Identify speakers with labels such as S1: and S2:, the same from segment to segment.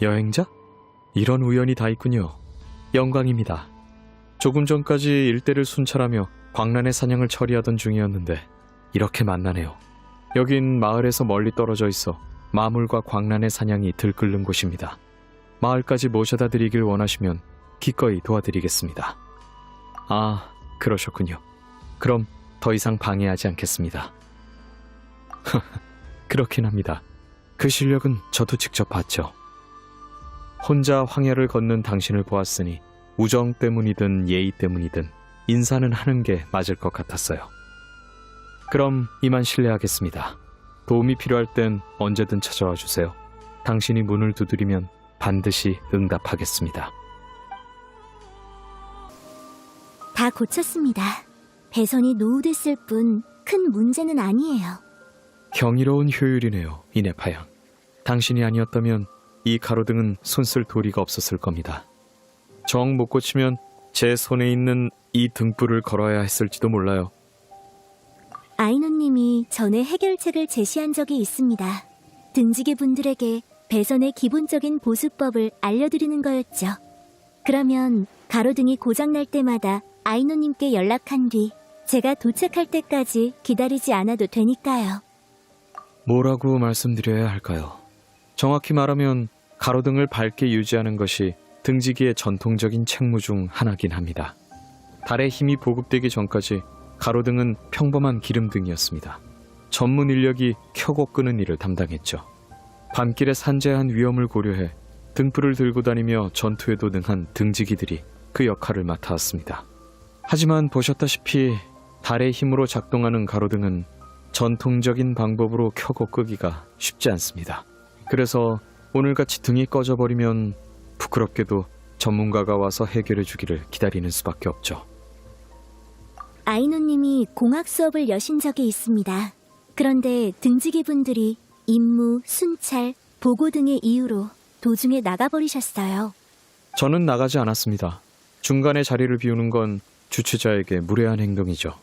S1: 여행자? 이런 우연이 다 있군요. 영광입니다. 조금 전까지 일대를 순찰하며 광란의 사냥을 처리하던 중이었는데 이렇게 만나네요. 여긴 마을에서 멀리 떨어져 있어 마물과 광란의 사냥이 들끓는 곳입니다. 마을까지 모셔다 드리길 원하시면 기꺼이 도와드리겠습니다. 아, 그러셨군요. 그럼 더 이상 방해하지 않겠습니다. 그렇긴 합니다. 그 실력은 저도 직접 봤죠. 혼자 황야를 걷는 당신을 보았으니 우정 때문이든 예의 때문이든 인사는 하는 게 맞을 것 같았어요. 그럼 이만 실례하겠습니다. 도움이 필요할 땐 언제든 찾아와 주세요. 당신이 문을 두드리면 반드시 응답하겠습니다.
S2: 다 고쳤습니다. 배선이 노후됐을 뿐 큰 문제는 아니에요.
S1: 경이로운 효율이네요, 이네파양. 당신이 아니었다면 이 가로등은 손쓸 도리가 없었을 겁니다. 정 못 고치면 제 손에 있는 이 등불을 걸어야 했을지도 몰라요.
S2: 아이노님이 전에 해결책을 제시한 적이 있습니다. 등지기 분들에게 배선의 기본적인 보수법을 알려드리는 거였죠. 그러면 가로등이 고장날 때마다 아이노님께 연락한 뒤 제가 도착할 때까지 기다리지 않아도 되니까요.
S1: 뭐라고 말씀드려야 할까요? 정확히 말하면 가로등을 밝게 유지하는 것이 등지기의 전통적인 책무 중 하나긴 합니다. 달의 힘이 보급되기 전까지 가로등은 평범한 기름등이었습니다. 전문 인력이 켜고 끄는 일을 담당했죠. 밤길의 산재한 위험을 고려해 등불을 들고 다니며 전투에도 능한 등지기들이 그 역할을 맡아왔습니다. 하지만 보셨다시피 달의 힘으로 작동하는 가로등은 전통적인 방법으로 켜고 끄기가 쉽지 않습니다. 그래서 오늘같이 등이 꺼져버리면 부끄럽게도 전문가가 와서 해결해 주기를 기다리는 수밖에 없죠.
S2: 아이노님이 공학 수업을 여신 적이 있습니다. 그런데 등지기 분들이 임무, 순찰, 보고 등의 이유로 도중에 나가버리셨어요.
S1: 저는 나가지 않았습니다. 중간에 자리를 비우는 건 주최자에게 무례한 행동이죠.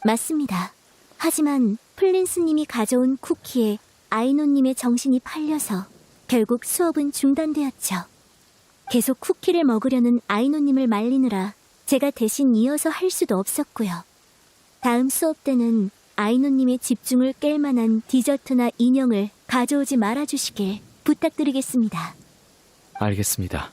S2: 맞습니다. 하지만 플린스님이 가져온 쿠키에 아이노님의 정신이 팔려서 결국 수업은 중단되었죠. 계속 쿠키를 먹으려는 아이노님을 말리느라 제가 대신 이어서 할 수도 없었고요. 다음 수업 때는 아이노님의 집중을 깰 만한 디저트나 인형을 가져오지 말아주시길 부탁드리겠습니다.
S1: 알겠습니다.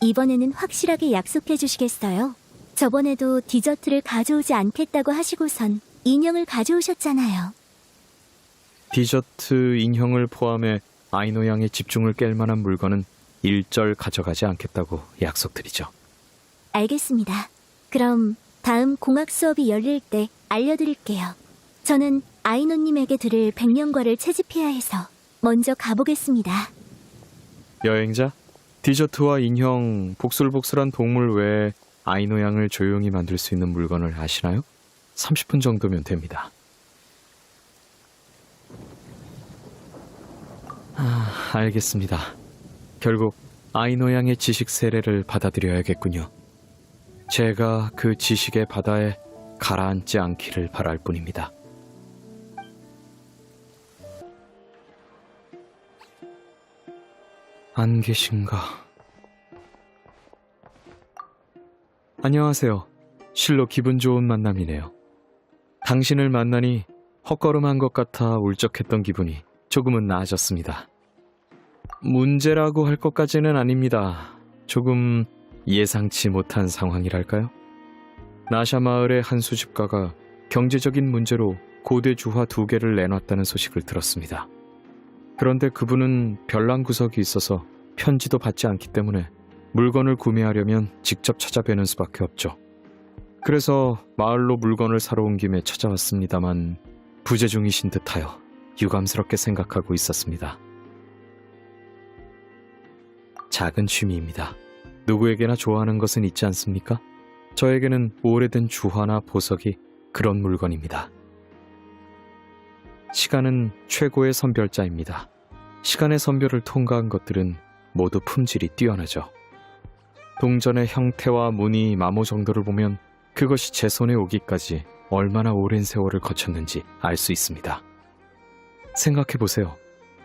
S2: 이번에는 확실하게 약속해 주시겠어요? 저번에도 디저트를 가져오지 않겠다고 하시고선 인형을 가져오셨잖아요.
S1: 디저트 인형을 포함해 아이노 양의 집중을 깰 만한 물건은 일절 가져가지 않겠다고 약속드리죠.
S2: 알겠습니다. 그럼 다음 공학 수업이 열릴 때 알려드릴게요. 저는 아이노님에게 들을 백년과를 채집해야 해서 먼저 가보겠습니다.
S1: 여행자, 디저트와 인형, 복슬복슬한 동물 외에 아이노 양을 조용히 만들 수 있는 물건을 아시나요? 30분 정도면 됩니다. 알겠습니다. 결국 아이노 양의 지식 세례를 받아들여야겠군요. 제가 그 지식의 바다에 가라앉지 않기를 바랄 뿐입니다. 안 계신가? 안녕하세요. 실로 기분 좋은 만남이네요. 당신을 만나니 헛걸음한 것 같아 울적했던 기분이 조금은 나아졌습니다. 문제라고 할 것까지는 아닙니다. 조금 예상치 못한 상황이랄까요? 나샤 마을의 한 수집가가 경제적인 문제로 고대 주화 2개를 내놨다는 소식을 들었습니다. 그런데 그분은 별난 구석이 있어서 편지도 받지 않기 때문에 물건을 구매하려면 직접 찾아뵈는 수밖에 없죠. 그래서 마을로 물건을 사러 온 김에 찾아왔습니다만 부재 중이신 듯하여 유감스럽게 생각하고 있었습니다. 작은 취미입니다. 누구에게나 좋아하는 것은 있지 않습니까? 저에게는 오래된 주화나 보석이 그런 물건입니다. 시간은 최고의 선별자입니다. 시간의 선별을 통과한 것들은 모두 품질이 뛰어나죠. 동전의 형태와 무늬, 마모 정도를 보면 그것이 제 손에 오기까지 얼마나 오랜 세월을 거쳤는지 알 수 있습니다. 생각해보세요.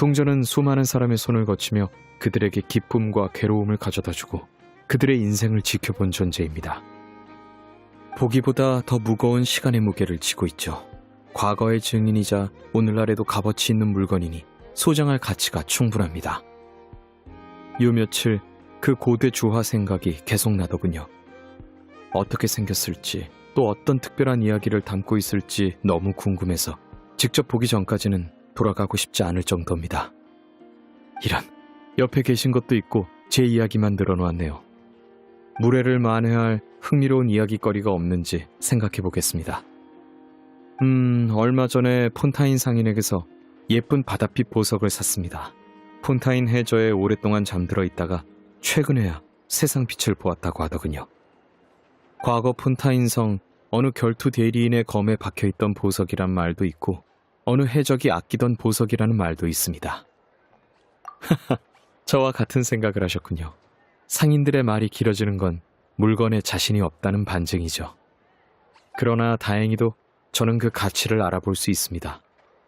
S1: 동전은 수많은 사람의 손을 거치며 그들에게 기쁨과 괴로움을 가져다주고 그들의 인생을 지켜본 존재입니다. 보기보다 더 무거운 시간의 무게를 지고 있죠. 과거의 증인이자 오늘날에도 값어치 있는 물건이니 소장할 가치가 충분합니다. 요 며칠 그 고대 주화 생각이 계속 나더군요. 어떻게 생겼을지 또 어떤 특별한 이야기를 담고 있을지 너무 궁금해서 직접 보기 전까지는 돌아가고 싶지 않을 정도입니다. 이런, 옆에 계신 것도 있고 제 이야기만 늘어놓았네요. 무례를 만회할 흥미로운 이야기거리가 없는지 생각해 보겠습니다. 얼마 전에 폰타인 상인에게서 예쁜 바다빛 보석을 샀습니다. 폰타인 해저에 오랫동안 잠들어 있다가 최근에야 세상 빛을 보았다고 하더군요. 과거 폰타인성 어느 결투 대리인의 검에 박혀있던 보석이란 말도 있고 어느 해적이 아끼던 보석이라는 말도 있습니다. 저와 같은 생각을 하셨군요. 상인들의 말이 길어지는 건 물건에 자신이 없다는 반증이죠. 그러나 다행히도 저는 그 가치를 알아볼 수 있습니다.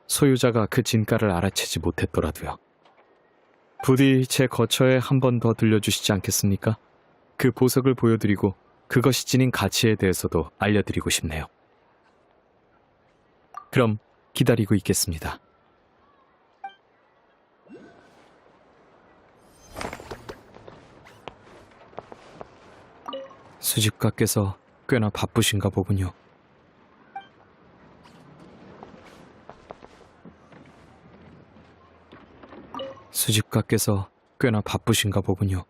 S1: 소유자가 그 진가를 알아채지 못했더라도요. 부디 제 거처에 한 번 더 들려주시지 않겠습니까? 그 보석을 보여드리고 그것이 지닌 가치에 대해서도 알려드리고 싶네요. 그럼 기다리고 있겠습니다. 수집가께서 꽤나 바쁘신가 보군요. 수집가께서 꽤나 바쁘신가 보군요.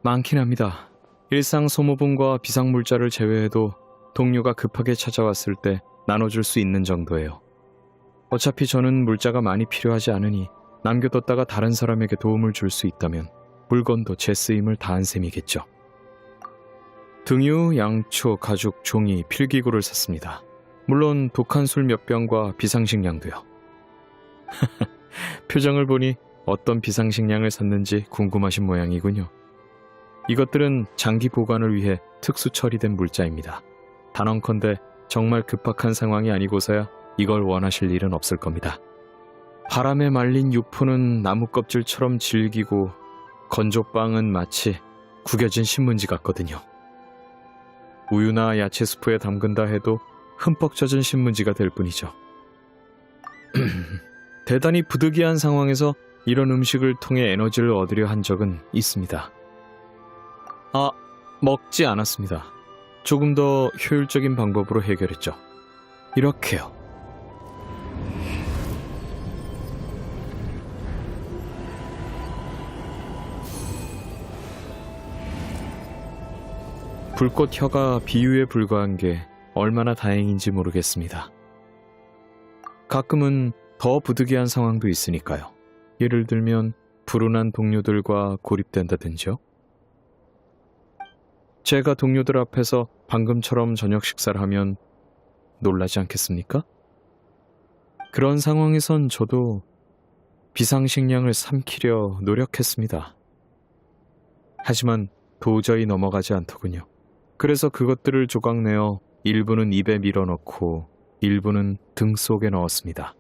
S1: 많긴 합니다. 일상 소모품과 비상물자를 제외해도 동료가 급하게 찾아왔을 때 나눠줄 수 있는 정도예요. 어차피 저는 물자가 많이 필요하지 않으니 남겨뒀다가 다른 사람에게 도움을 줄 수 있다면 물건도 제 쓰임을 다한 셈이겠죠. 등유, 양초, 가죽, 종이, 필기구를 샀습니다. 물론 독한 술 몇 병과 비상식량도요. 표정을 보니 어떤 비상식량을 샀는지 궁금하신 모양이군요. 이것들은 장기 보관을 위해 특수 처리된 물자입니다. 단언컨대 정말 급박한 상황이 아니고서야 이걸 원하실 일은 없을 겁니다. 바람에 말린 육포는 나무 껍질처럼 질기고 건조빵은 마치 구겨진 신문지 같거든요. 우유나 야채 스프에 담근다 해도 흠뻑 젖은 신문지가 될 뿐이죠. 대단히 부득이한 상황에서 이런 음식을 통해 에너지를 얻으려 한 적은 있습니다. 먹지 않았습니다. 조금 더 효율적인 방법으로 해결했죠. 이렇게요. 불꽃 혀가 비유에 불과한 게 얼마나 다행인지 모르겠습니다. 가끔은 더 부득이한 상황도 있으니까요. 예를 들면 불운한 동료들과 고립된다든지요. 제가 동료들 앞에서 방금처럼 저녁 식사를 하면 놀라지 않겠습니까? 그런 상황에선 저도 비상식량을 삼키려 노력했습니다. 하지만 도저히 넘어가지 않더군요. 그래서 그것들을 조각내어 일부는 입에 밀어넣고 일부는 등 속에 넣었습니다.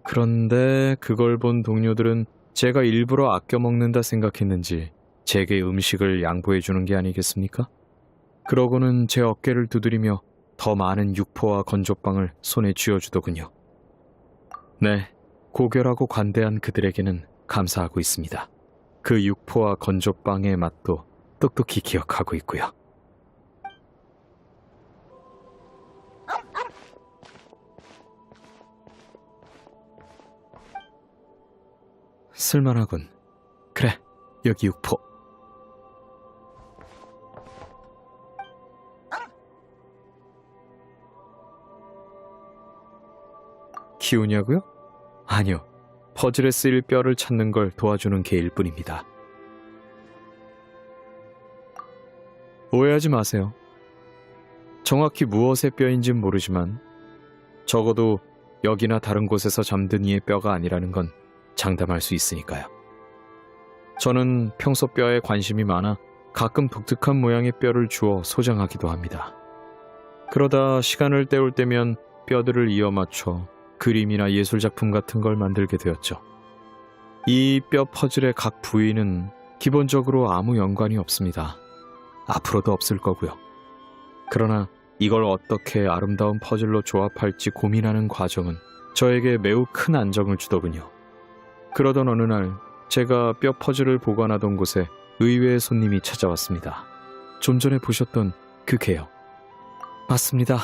S1: 그런데 그걸 본 동료들은 제가 일부러 아껴 먹는다 생각했는지 제게 음식을 양보해주는 게 아니겠습니까? 그러고는 제 어깨를 두드리며 더 많은 육포와 건조빵을 손에 쥐어주더군요. 네, 고결하고 관대한 그들에게는 감사하고 있습니다. 그 육포와 건조빵의 맛도 똑똑히 기억하고 있고요. 쓸만하군. 그래, 여기 육포. 키우냐고요? 아니요. 퍼즐에 쓰일 뼈를 찾는 걸 도와주는 개일 뿐입니다. 오해하지 마세요. 정확히 무엇의 뼈인진 모르지만 적어도 여기나 다른 곳에서 잠든 이의 뼈가 아니라는 건 장담할 수 있으니까요. 저는 평소 뼈에 관심이 많아 가끔 독특한 모양의 뼈를 주워 소장하기도 합니다. 그러다 시간을 때울 때면 뼈들을 이어 맞춰 그림이나 예술작품 같은 걸 만들게 되었죠. 이 뼈 퍼즐의 각 부위는 기본적으로 아무 연관이 없습니다. 앞으로도 없을 거고요. 그러나 이걸 어떻게 아름다운 퍼즐로 조합할지 고민하는 과정은 저에게 매우 큰 안정을 주더군요. 그러던 어느 날 제가 뼈 퍼즐을 보관하던 곳에 의외의 손님이 찾아왔습니다. 좀 전에 보셨던 그 개요. 맞습니다.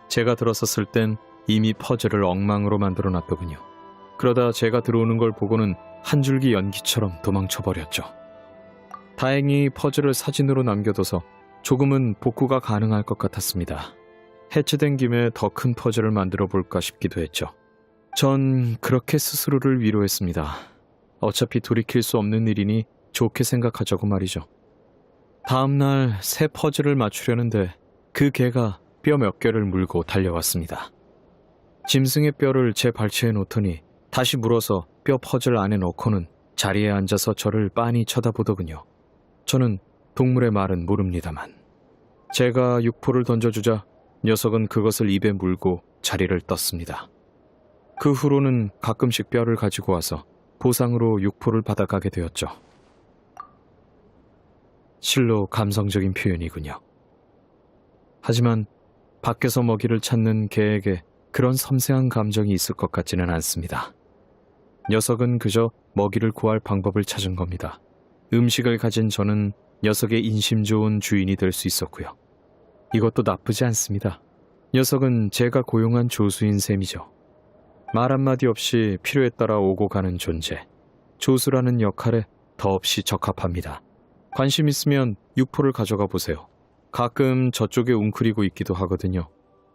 S1: 제가 들어섰을 땐 이미 퍼즐을 엉망으로 만들어 놨더군요. 그러다 제가 들어오는 걸 보고는 한 줄기 연기처럼 도망쳐버렸죠. 다행히 퍼즐을 사진으로 남겨둬서 조금은 복구가 가능할 것 같았습니다. 해체된 김에 더 큰 퍼즐을 만들어 볼까 싶기도 했죠. 전 그렇게 스스로를 위로했습니다. 어차피 돌이킬 수 없는 일이니 좋게 생각하자고 말이죠. 다음날 새 퍼즐을 맞추려는데 그 개가 뼈 몇 개를 물고 달려왔습니다. 짐승의 뼈를 제 발치에 놓더니 다시 물어서 뼈 퍼즐 안에 넣고는 자리에 앉아서 저를 빤히 쳐다보더군요. 저는 동물의 말은 모릅니다만 제가 육포를 던져주자 녀석은 그것을 입에 물고 자리를 떴습니다. 그 후로는 가끔씩 뼈를 가지고 와서 보상으로 육포를 받아가게 되었죠. 실로 감성적인 표현이군요. 하지만 밖에서 먹이를 찾는 개에게 그런 섬세한 감정이 있을 것 같지는 않습니다. 녀석은 그저 먹이를 구할 방법을 찾은 겁니다. 음식을 가진 저는 녀석의 인심 좋은 주인이 될 수 있었고요. 이것도 나쁘지 않습니다. 녀석은 제가 고용한 조수인 셈이죠. 말 한마디 없이 필요에 따라 오고 가는 존재. 조수라는 역할에 더없이 적합합니다. 관심 있으면 육포를 가져가 보세요. 가끔 저쪽에 웅크리고 있기도 하거든요.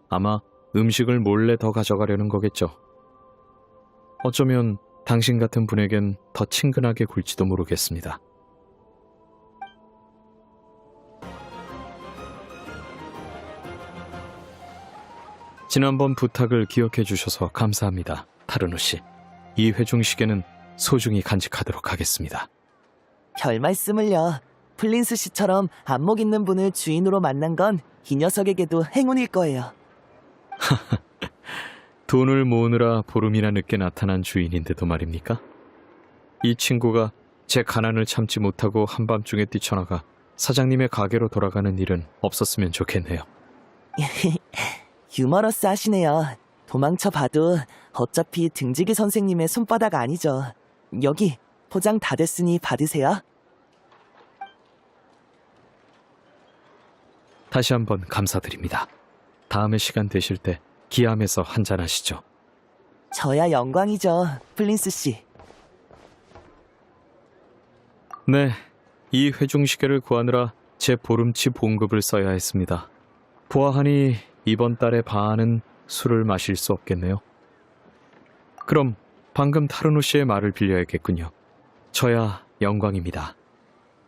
S1: 아마 음식을 몰래 더 가져가려는 거겠죠. 어쩌면 당신 같은 분에겐 더 친근하게 굴지도 모르겠습니다. 지난번 부탁을 기억해 주셔서 감사합니다, 타르노 씨. 이 회중식에는 소중히 간직하도록 하겠습니다.
S3: 별 말씀을요. 플린스 씨처럼 안목 있는 분을 주인으로 만난 건 이 녀석에게도 행운일 거예요.
S1: 돈을 모으느라 보름이나 늦게 나타난 주인인데도 말입니까? 이 친구가 제 가난을 참지 못하고 한밤중에 뛰쳐나가 사장님의 가게로 돌아가는 일은 없었으면 좋겠네요.
S3: 유머러스 하시네요. 도망쳐 봐도 어차피 등지기 선생님의 손바닥 아니죠. 여기 포장 다 됐으니 받으세요.
S1: 다시 한번 감사드립니다. 다음에 시간 되실 때 기암에서 한잔하시죠.
S3: 저야 영광이죠, 플린스 씨.
S1: 네, 이 회중시계를 구하느라 제 보름치 봉급을 써야 했습니다. 보아하니 이번 달의 반은 술을 마실 수 없겠네요. 그럼 방금 타르노 씨의 말을 빌려야겠군요. 저야 영광입니다.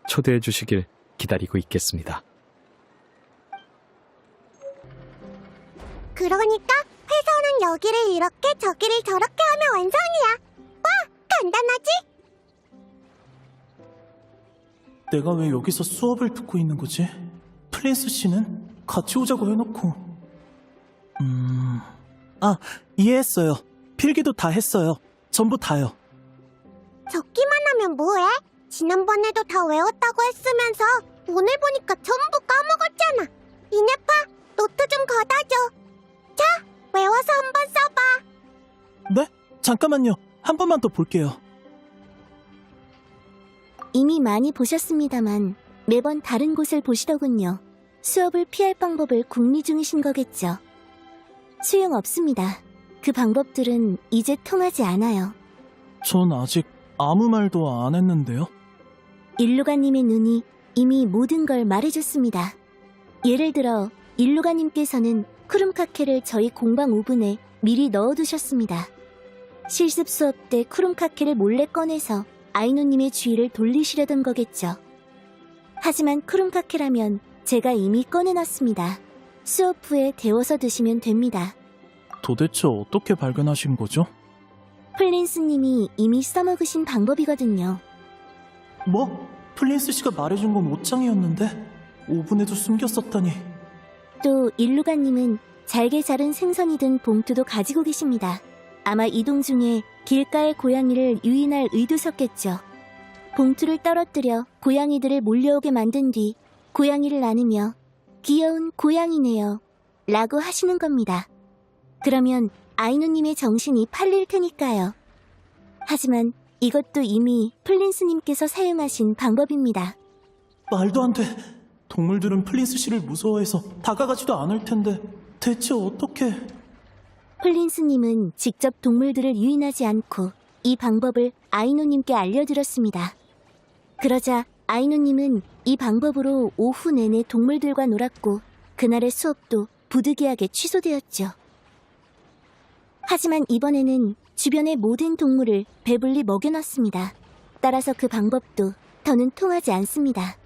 S1: 초대해 주시길 기다리고 있겠습니다.
S4: 그러니까 회선은 여기를 이렇게 저기를 저렇게 하면 완성이야. 와, 간단하지?
S5: 내가 왜 여기서 수업을 듣고 있는 거지? 플린스 씨는 같이 오자고 해놓고. 이해했어요. 필기도 다 했어요. 전부 다요.
S4: 적기만 하면 뭐해? 지난번에도 다 외웠다고 했으면서 오늘 보니까 전부 까먹었잖아. 이네파, 노트 좀 걷어줘. 자, 외워서 한번 써봐.
S5: 네? 잠깐만요. 한 번만 더 볼게요.
S2: 이미 많이 보셨습니다만 매번 다른 곳을 보시더군요. 수업을 피할 방법을 궁리 중이신 거겠죠. 소용없습니다. 그 방법들은 이제 통하지 않아요.
S5: 전 아직 아무 말도 안 했는데요.
S2: 일루가님의 눈이 이미 모든 걸 말해줬습니다. 예를 들어 일루가님께서는 쿠룸카케를 저희 공방 오븐에 미리 넣어두셨습니다. 실습 수업 때 쿠룸카케를 몰래 꺼내서 아이노님의 주의를 돌리시려던 거겠죠. 하지만 쿠룸카케라면 제가 이미 꺼내놨습니다. 수업 후에 데워서 드시면 됩니다.
S5: 도대체 어떻게 발견하신 거죠?
S2: 플린스님이 이미 써먹으신 방법이거든요.
S5: 뭐? 플린스 씨가 말해준 건 옷장이었는데 오븐에도 숨겼었다니.
S2: 또 일루가님은 잘게 자른 생선이든 봉투도 가지고 계십니다. 아마 이동 중에 길가의 고양이를 유인할 의도셨겠죠. 봉투를 떨어뜨려 고양이들을 몰려오게 만든 뒤 고양이를 안으며 귀여운 고양이네요 라고 하시는 겁니다. 그러면 아이노님의 정신이 팔릴 테니까요. 하지만 이것도 이미 플린스님께서 사용하신 방법입니다.
S5: 말도 안 돼. 동물들은 플린스 씨를 무서워해서 다가가지도 않을 텐데 대체 어떻게...
S2: 플린스님은 직접 동물들을 유인하지 않고 이 방법을 아이노님께 알려드렸습니다. 그러자 아이노님은 이 방법으로 오후 내내 동물들과 놀았고 그날의 수업도 부득이하게 취소되었죠. 하지만 이번에는 주변의 모든 동물을 배불리 먹여놨습니다. 따라서 그 방법도 더는 통하지 않습니다.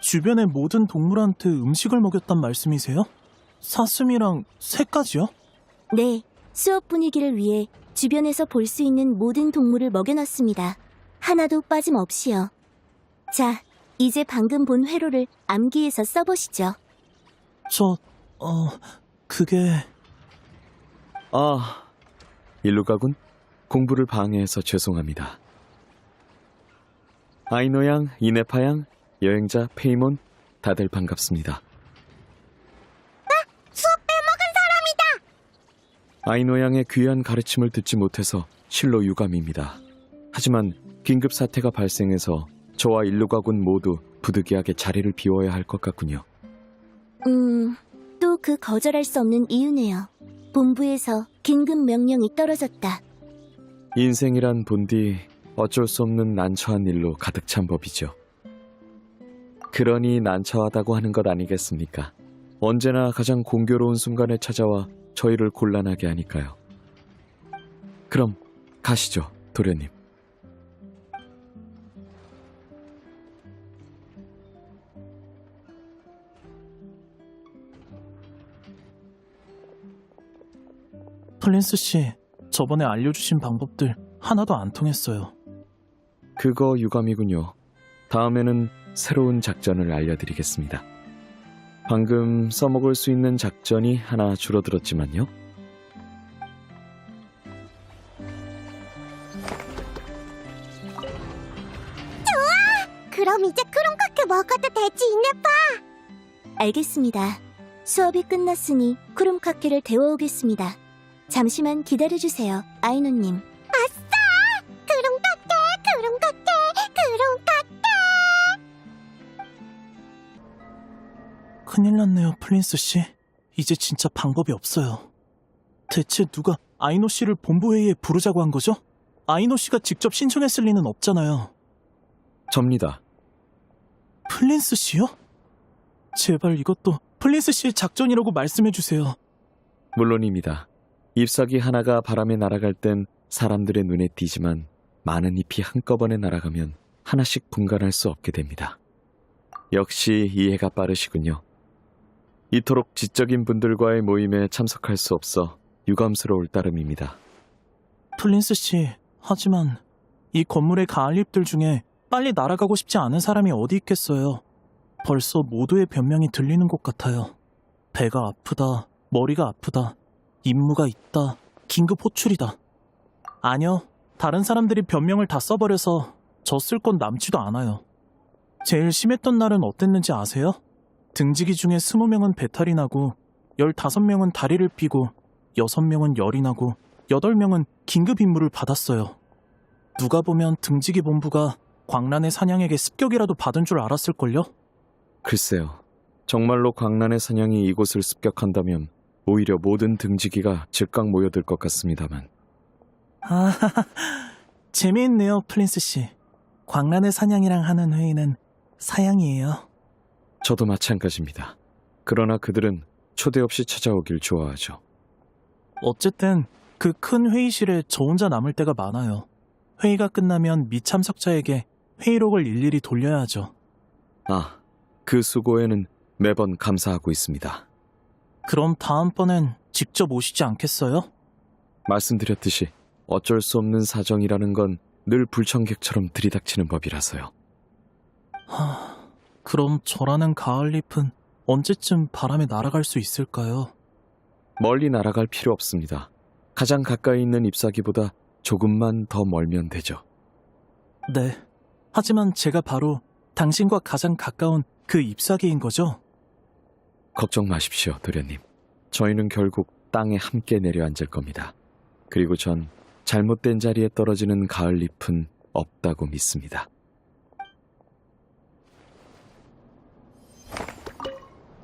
S5: 주변의 모든 동물한테 음식을 먹였단 말씀이세요? 사슴이랑 새까지요?
S2: 네, 수업 분위기를 위해 주변에서 볼 수 있는 모든 동물을 먹여놨습니다. 하나도 빠짐없이요. 자, 이제 방금 본 회로를 암기해서 써보시죠.
S5: 그게...
S1: 아, 일루가군. 공부를 방해해서 죄송합니다. 아이노양, 이네파양, 여행자 페이몬, 다들 반갑습니다.
S4: 수업 빼먹은 사람이다!
S1: 아이노양의 귀한 가르침을 듣지 못해서 실로 유감입니다. 하지만 긴급 사태가 발생해서 저와 일루가군 모두 부득이하게 자리를 비워야 할 것 같군요.
S2: 또 그 거절할 수 없는 이유네요. 본부에서 긴급 명령이 떨어졌다.
S1: 인생이란 본디 어쩔 수 없는 난처한 일로 가득 찬 법이죠. 그러니 난처하다고 하는 것 아니겠습니까? 언제나 가장 공교로운 순간에 찾아와 저희를 곤란하게 하니까요. 그럼 가시죠, 도련님.
S5: 플린스 씨, 저번에 알려주신 방법들 하나도 안 통했어요.
S1: 그거 유감이군요. 다음에는 새로운 작전을 알려드리겠습니다. 방금 써먹을 수 있는 작전이 하나 줄어들었지만요.
S4: 그럼 이제 크롱카케 먹어도 되지, 이네파?
S2: 알겠습니다. 수업이 끝났으니 쿠룸카케를 데워오겠습니다. 잠시만 기다려주세요, 아이노님.
S4: 크롱카케, 크롱카케, 크롱카케!
S5: 큰일 났네요, 플린스 씨. 이제 진짜 방법이 없어요. 대체 누가 아이노 씨를 본부회의에 부르자고 한 거죠? 아이노 씨가 직접 신청했을 리는 없잖아요.
S1: 접니다.
S5: 플린스 씨요? 제발 이것도 플린스 씨의 작전이라고 말씀해주세요.
S1: 물론입니다. 잎사귀 하나가 바람에 날아갈 땐 사람들의 눈에 띄지만 많은 잎이 한꺼번에 날아가면 하나씩 분간할 수 없게 됩니다. 역시 이해가 빠르시군요. 이토록 지적인 분들과의 모임에 참석할 수 없어 유감스러울 따름입니다.
S5: 플린스 씨, 하지만 이 건물의 가을잎들 중에 빨리 날아가고 싶지 않은 사람이 어디 있겠어요. 벌써 모두의 변명이 들리는 것 같아요. 배가 아프다, 머리가 아프다, 임무가 있다, 긴급 호출이다. 아니요, 다른 사람들이 변명을 다 써버려서 저 쓸 건 남지도 않아요. 제일 심했던 날은 어땠는지 아세요? 등지기 중에 20명은 배탈이 나고 15명은 다리를 삐고 6명은 열이 나고 8명은 긴급 임무를 받았어요. 누가 보면 등지기 본부가 광란의 사냥에게 습격이라도 받은 줄 알았을걸요?
S1: 글쎄요. 정말로 광란의 사냥이 이곳을 습격한다면 오히려 모든 등지기가 즉각 모여들 것 같습니다만.
S5: 아, 재미있네요, 플린스 씨. 광란의 사냥이랑 하는 회의는 사양이에요.
S1: 저도 마찬가지입니다. 그러나 그들은 초대 없이 찾아오길 좋아하죠.
S5: 어쨌든 그 큰 회의실에 저 혼자 남을 때가 많아요. 회의가 끝나면 미참석자에게 회의록을 일일이 돌려야 하죠.
S1: 아, 그 수고에는 매번 감사하고 있습니다.
S5: 그럼 다음번엔 직접 오시지 않겠어요?
S1: 말씀드렸듯이 어쩔 수 없는 사정이라는 건 늘 불청객처럼 들이닥치는 법이라서요.
S5: 그럼 저라는 가을잎은 언제쯤 바람에 날아갈 수 있을까요?
S1: 멀리 날아갈 필요 없습니다. 가장 가까이 있는 잎사귀보다 조금만 더 멀면 되죠.
S5: 네. 하지만 제가 바로 당신과 가장 가까운 그 잎사귀인 거죠?
S1: 걱정 마십시오, 도련님. 저희는 결국 땅에 함께 내려앉을 겁니다. 그리고 전 잘못된 자리에 떨어지는 가을잎은 없다고 믿습니다.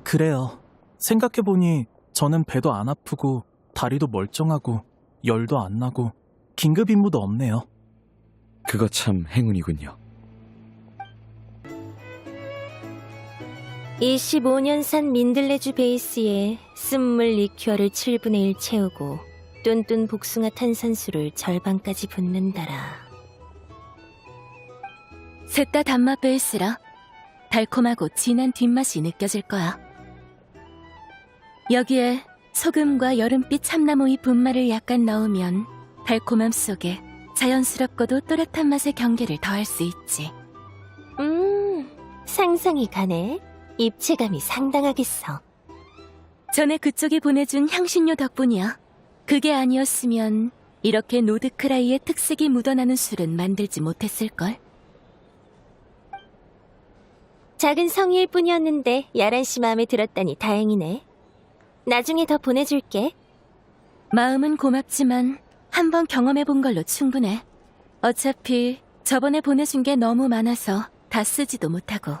S5: 그래요. 생각해보니 저는 배도 안 아프고 다리도 멀쩡하고 열도 안 나고 긴급 임무도 없네요.
S1: 그거 참 행운이군요.
S6: 25년산 민들레주 베이스에 쓴물 리큐어를 7분의 1 채우고 뚠뚠 복숭아 탄산수를 절반까지 붓는다라.
S7: 셋 다 단맛 베이스라 달콤하고 진한 뒷맛이 느껴질 거야. 여기에 소금과 여름빛 참나무의 분말을 약간 넣으면 달콤함 속에 자연스럽고도 또렷한 맛의 경계를 더할 수 있지.
S6: 상상이 가네. 입체감이 상당하겠어.
S7: 전에 그쪽이 보내준 향신료 덕분이야. 그게 아니었으면 이렇게 노드크라이의 특색이 묻어나는 술은 만들지 못했을걸.
S6: 작은 성의일 뿐이었는데 야란 씨 마음에 들었다니 다행이네. 나중에 더 보내줄게.
S7: 마음은 고맙지만 한번 경험해본 걸로 충분해. 어차피 저번에 보내준 게 너무 많아서 다 쓰지도 못하고.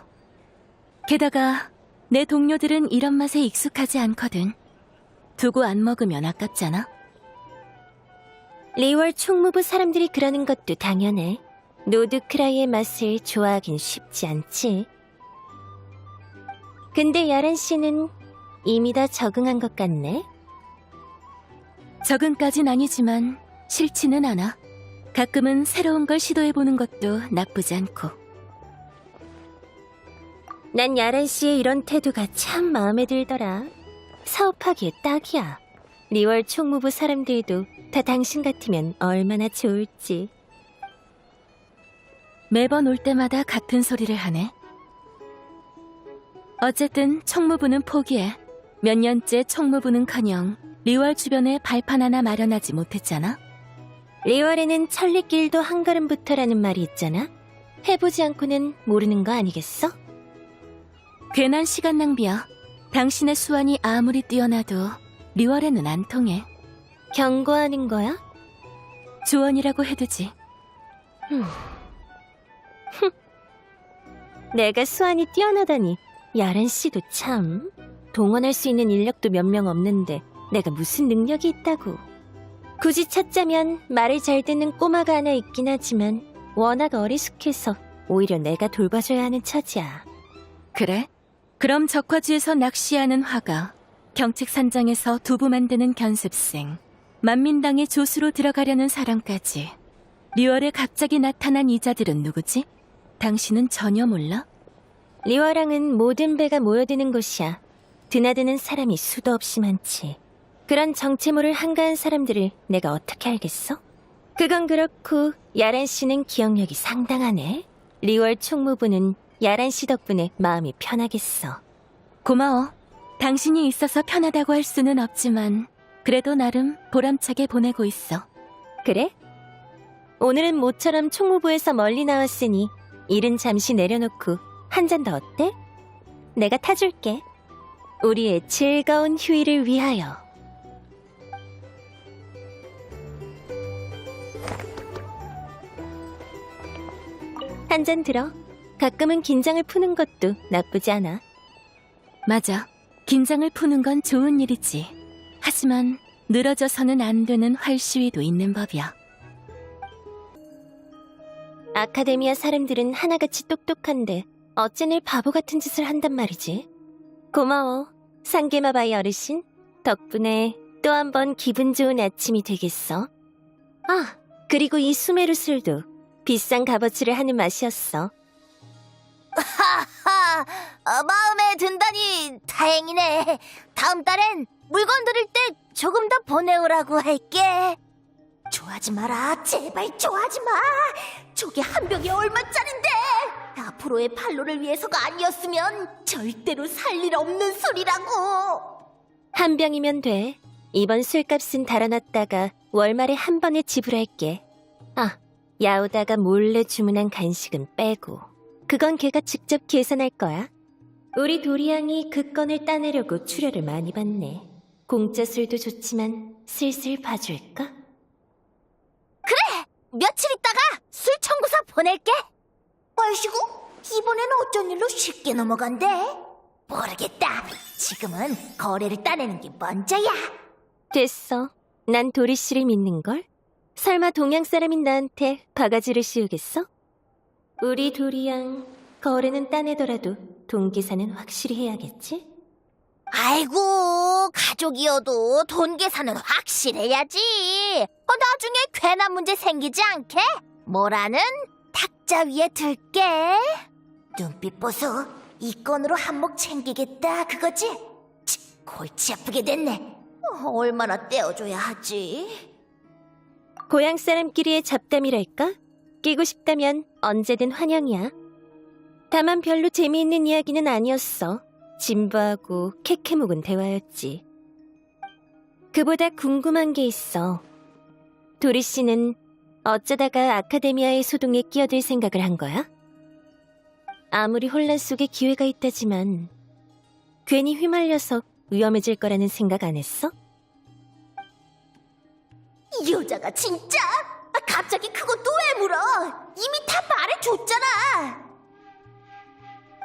S7: 게다가 내 동료들은 이런 맛에 익숙하지 않거든. 두고 안 먹으면 아깝잖아.
S6: 리월 총무부 사람들이 그러는 것도 당연해. 노드크라이의 맛을 좋아하긴 쉽지 않지. 근데 야란 씨는 이미 다 적응한 것 같네.
S7: 적응까진 아니지만 싫지는 않아. 가끔은 새로운 걸 시도해보는 것도 나쁘지 않고.
S6: 난 야란 씨의 이런 태도가 참 마음에 들더라. 사업하기에 딱이야. 리월 총무부 사람들도 다 당신 같으면 얼마나 좋을지.
S7: 매번 올 때마다 같은 소리를 하네. 어쨌든 총무부는 포기해. 몇 년째 총무부는커녕 리월 주변에 발판 하나 마련하지 못했잖아.
S6: 리월에는 천리길도 한 걸음부터라는 말이 있잖아. 해보지 않고는 모르는 거 아니겠어?
S7: 괜한 시간 낭비야. 당신의 수완이 아무리 뛰어나도 리월에는 안 통해.
S6: 경고하는 거야?
S7: 조언이라고 해두지.
S6: 내가 수완이 뛰어나다니. 야란 씨도 참. 동원할 수 있는 인력도 몇 명 없는데 내가 무슨 능력이 있다고. 굳이 찾자면 말을 잘 듣는 꼬마가 하나 있긴 하지만 워낙 어리숙해서 오히려 내가 돌봐줘야 하는 처지야.
S7: 그래? 그럼 적화지에서 낚시하는 화가, 경책산장에서 두부 만드는 견습생, 만민당의 조수로 들어가려는 사람까지. 리월에 갑자기 나타난 이자들은 누구지? 당신은 전혀 몰라?
S6: 리월항은 모든 배가 모여드는 곳이야. 드나드는 사람이 수도 없이 많지. 그런 정체모를 한가한 사람들을 내가 어떻게 알겠어? 그건 그렇고 야란 씨는 기억력이 상당하네. 리월 총무부는 야란 씨 덕분에 마음이 편하겠어.
S7: 고마워. 당신이 있어서 편하다고 할 수는 없지만 그래도 나름 보람차게 보내고 있어.
S6: 그래? 오늘은 모처럼 총무부에서 멀리 나왔으니 일은 잠시 내려놓고 한 잔 더 어때? 내가 타줄게. 우리의 즐거운 휴일을 위하여. 한 잔 들어. 가끔은 긴장을 푸는 것도 나쁘지 않아.
S7: 맞아. 긴장을 푸는 건 좋은 일이지. 하지만 늘어져서는 안 되는 활시위도 있는 법이야.
S6: 아카데미아 사람들은 하나같이 똑똑한데 어째 늘 바보 같은 짓을 한단 말이지. 고마워, 상게마바이 어르신. 덕분에 또 한 번 기분 좋은 아침이 되겠어. 아, 그리고 이 수메르 술도 비싼 값어치를 하는 맛이었어.
S4: 하하, 마음에 든다니 다행이네. 다음 달엔 물건 드릴 때 조금 더 보내오라고 할게. 좋아하지 마라, 제발 좋아하지 마. 저게 한 병이 얼마짜린데. 앞으로의 판로를 위해서가 아니었으면 절대로 살 일 없는 소리라고.
S6: 한 병이면 돼. 이번 술값은 달아놨다가 월말에 한 번에 지불할게. 아, 야오다가 몰래 주문한 간식은 빼고. 그건 걔가 직접 계산할 거야. 우리 도리양이 그 건을 따내려고 출혈을 많이 받네. 공짜 술도 좋지만 슬슬 봐줄까?
S4: 며칠 있다가 술 청구서 보낼게. 얼씨구, 이번에는 어쩐 일로 쉽게 넘어간대? 모르겠다. 지금은 거래를 따내는 게 먼저야.
S6: 됐어. 난 도리 씨를 믿는걸? 설마 동양 사람인 나한테 바가지를 씌우겠어? 우리 도리양, 거래는 따내더라도 돈 계산은 확실히 해야겠지?
S4: 아이고, 가족이어도 돈 계산은 확실해야지. 나중에 괜한 문제 생기지 않게 뭐라는 탁자 위에 둘게. 눈빛 보소. 이 건으로 한몫 챙기겠다 그거지? 치, 골치 아프게 됐네. 얼마나 떼어줘야 하지?
S6: 고향 사람끼리의 잡담이랄까? 끼고 싶다면 언제든 환영이야. 다만 별로 재미있는 이야기는 아니었어. 진부하고 캐캐묵은 대화였지. 그보다 궁금한 게 있어. 도리 씨는 어쩌다가 아카데미아의 소동에 끼어들 생각을 한 거야? 아무리 혼란 속에 기회가 있다지만 괜히 휘말려서 위험해질 거라는 생각 안 했어?
S4: 이 여자가 진짜? 갑자기 그것도 왜 물어? 이미 다 말해줬잖아.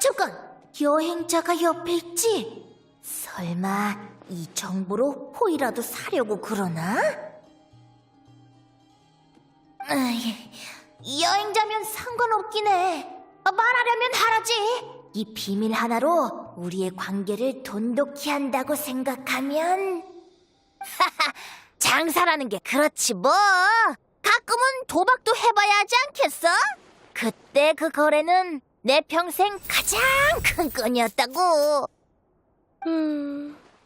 S4: 잠깐, 여행자가 옆에 있지? 설마 이 정보로 호이라도 사려고 그러나? 여행자면 상관없긴 해. 말하려면 하라지. 이 비밀 하나로 우리의 관계를 돈독히 한다고 생각하면 장사라는 게 그렇지 뭐. 가끔은 도박도 해봐야 하지 않겠어? 그때 그 거래는 내 평생 가장 큰 건이었다고.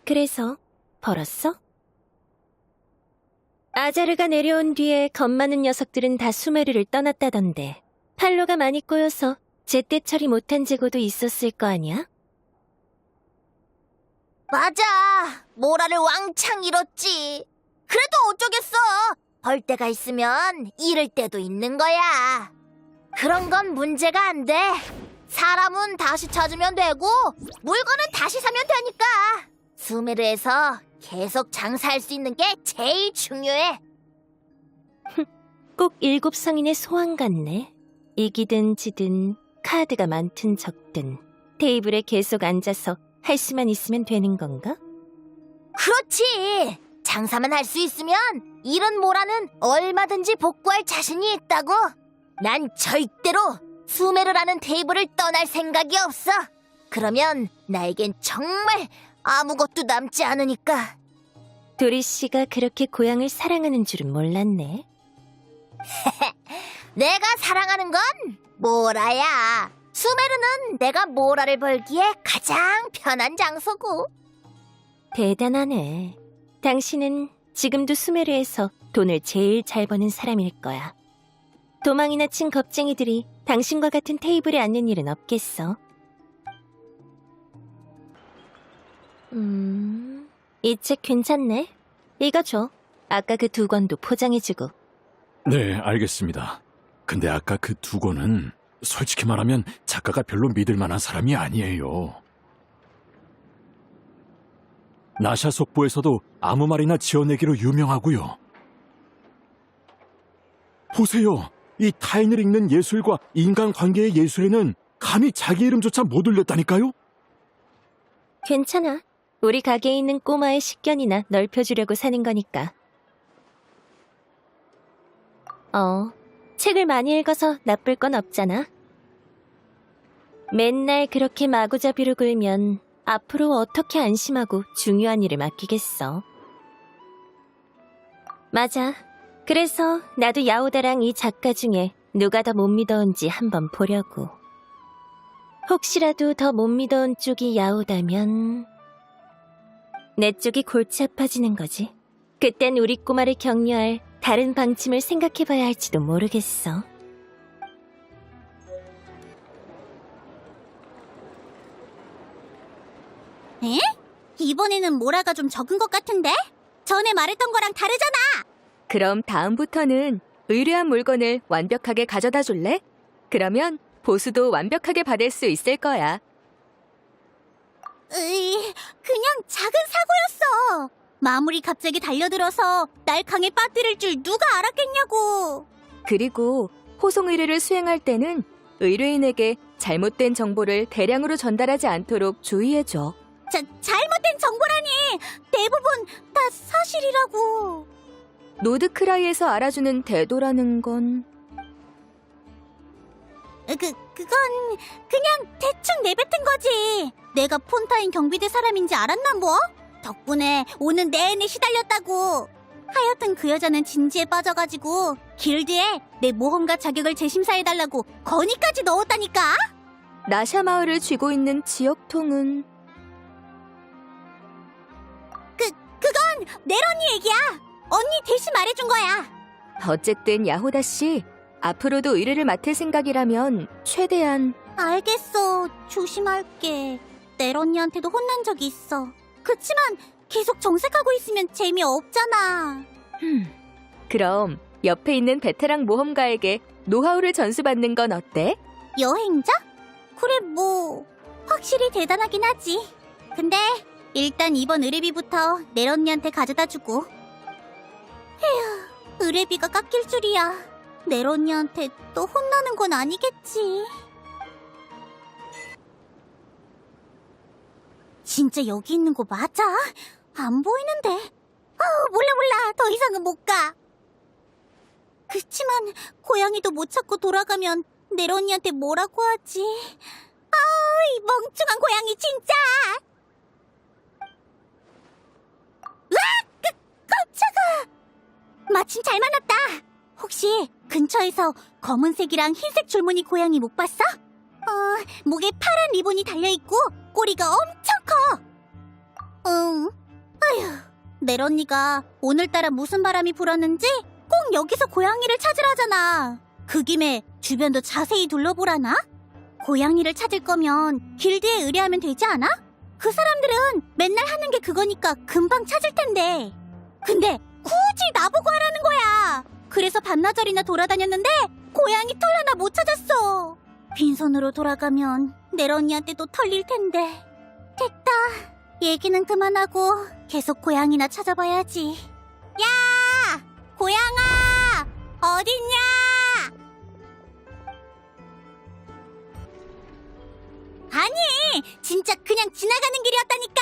S6: 그래서 벌었어? 아자르가 내려온 뒤에 겁 많은 녀석들은 다 수메르를 떠났다던데 팔로가 많이 꼬여서 제때 처리 못한 재고도 있었을 거 아니야?
S4: 맞아. 모라를 왕창 잃었지. 그래도 어쩌겠어. 벌 때가 있으면 잃을 때도 있는 거야. 그런 건 문제가 안 돼. 사람은 다시 찾으면 되고 물건은 다시 사면 되니까. 수메르에서 계속 장사할 수 있는 게 제일 중요해.
S6: 꼭 7성인의 소원 같네. 이기든 지든 카드가 많든 적든 테이블에 계속 앉아서 할 수만 있으면 되는 건가?
S4: 그렇지. 장사만 할 수 있으면 잃은 모라는 얼마든지 복구할 자신이 있다고. 난 절대로 수메르라는 테이블을 떠날 생각이 없어. 그러면 나에겐 정말 아무것도 남지 않으니까.
S6: 도리 씨가 그렇게 고향을 사랑하는 줄은 몰랐네.
S4: 내가 사랑하는 건 모라야. 수메르는 내가 모라를 벌기에 가장 편한 장소고.
S6: 대단하네. 당신은 지금도 수메르에서 돈을 제일 잘 버는 사람일 거야. 도망이나 친 겁쟁이들이 당신과 같은 테이블에 앉는 일은 없겠어. 이 책 괜찮네. 이거 줘. 아까 그 2권도 포장해주고.
S8: 네, 알겠습니다. 근데 아까 그 2권은 솔직히 말하면 작가가 별로 믿을 만한 사람이 아니에요. 나샤 속보에서도 아무 말이나 지어내기로 유명하고요. 보세요. 이 타인을 읽는 예술과 인간관계의 예술에는 감히 자기 이름조차 못 올렸다니까요?
S6: 괜찮아. 우리 가게에 있는 꼬마의 식견이나 넓혀주려고 사는 거니까. 책을 많이 읽어서 나쁠 건 없잖아. 맨날 그렇게 마구잡이로 굴면 앞으로 어떻게 안심하고 중요한 일을 맡기겠어. 맞아. 그래서 나도 야오다랑 이 작가 중에 누가 더 못 믿어온지 한번 보려고. 혹시라도 더 못 믿어온 쪽이 야오다면 내 쪽이 골치 아파지는 거지. 그땐 우리 꼬마를 격려할 다른 방침을 생각해봐야 할지도 모르겠어.
S4: 이번에는 모라가 좀 적은 것 같은데? 전에 말했던 거랑 다르잖아!
S9: 그럼 다음부터는 의뢰한 물건을 완벽하게 가져다 줄래? 그러면 보수도 완벽하게 받을 수 있을 거야.
S4: 그냥 작은 사고였어. 마물이 갑자기 달려들어서 날 강에 빠뜨릴 줄 누가 알았겠냐고.
S9: 그리고 호송 의뢰를 수행할 때는 의뢰인에게 잘못된 정보를 대량으로 전달하지 않도록 주의해줘.
S4: 잘못된 정보라니! 대부분 다 사실이라고.
S9: 노드크라이에서 알아주는 대도라는 건
S4: 그건 그냥 대충 내뱉은 거지. 내가 폰타인 경비대 사람인지 알았나 뭐? 덕분에 오는 내내 시달렸다고. 하여튼 그 여자는 진지에 빠져가지고 길드에 내 모험가 자격을 재심사해달라고 건의까지 넣었다니까?
S9: 나샤 마을을 쥐고 있는 지역통은
S4: 그건 내런이 얘기야. 언니 대신 말해준 거야.
S9: 어쨌든 야호다 씨, 앞으로도 의뢰를 맡을 생각이라면 최대한
S4: 알겠어. 조심할게. 내런이한테도 혼난 적이 있어. 그치만 계속 정색하고 있으면 재미없잖아.
S9: 그럼 옆에 있는 베테랑 모험가에게 노하우를 전수받는 건 어때?
S4: 여행자? 그래 뭐 확실히 대단하긴 하지. 근데 일단 이번 의뢰비부터 내런이한테 가져다주고. 에휴, 의뢰비가 깎일 줄이야. 내런이한테 또 혼나는 건 아니겠지. 진짜 여기 있는 거 맞아? 안 보이는데. 몰라. 더 이상은 못 가. 그치만 고양이도 못 찾고 돌아가면 내런이한테 뭐라고 하지? 이 멍청한 고양이 진짜! 으악! 깜짝아! 마침 잘 만났다. 혹시 근처에서 검은색이랑 흰색 줄무늬 고양이 못 봤어? 목에 파란 리본이 달려있고 꼬리가 엄청 커. 아휴, 내런니가 오늘따라 무슨 바람이 불었는지 꼭 여기서 고양이를 찾으라잖아. 그 김에 주변도 자세히 둘러보라나? 고양이를 찾을 거면 길드에 의뢰하면 되지 않아? 그 사람들은 맨날 하는 게 그거니까 금방 찾을 텐데. 근데 굳이 나보고 하라는 거야. 그래서 반나절이나 돌아다녔는데 고양이 털 하나 못 찾았어. 빈손으로 돌아가면 내런이한테 또 털릴 텐데. 됐다. 얘기는 그만하고 계속 고양이나 찾아봐야지. 야! 고양아! 어딨냐? 아니! 진짜 그냥 지나가는 길이었다니까?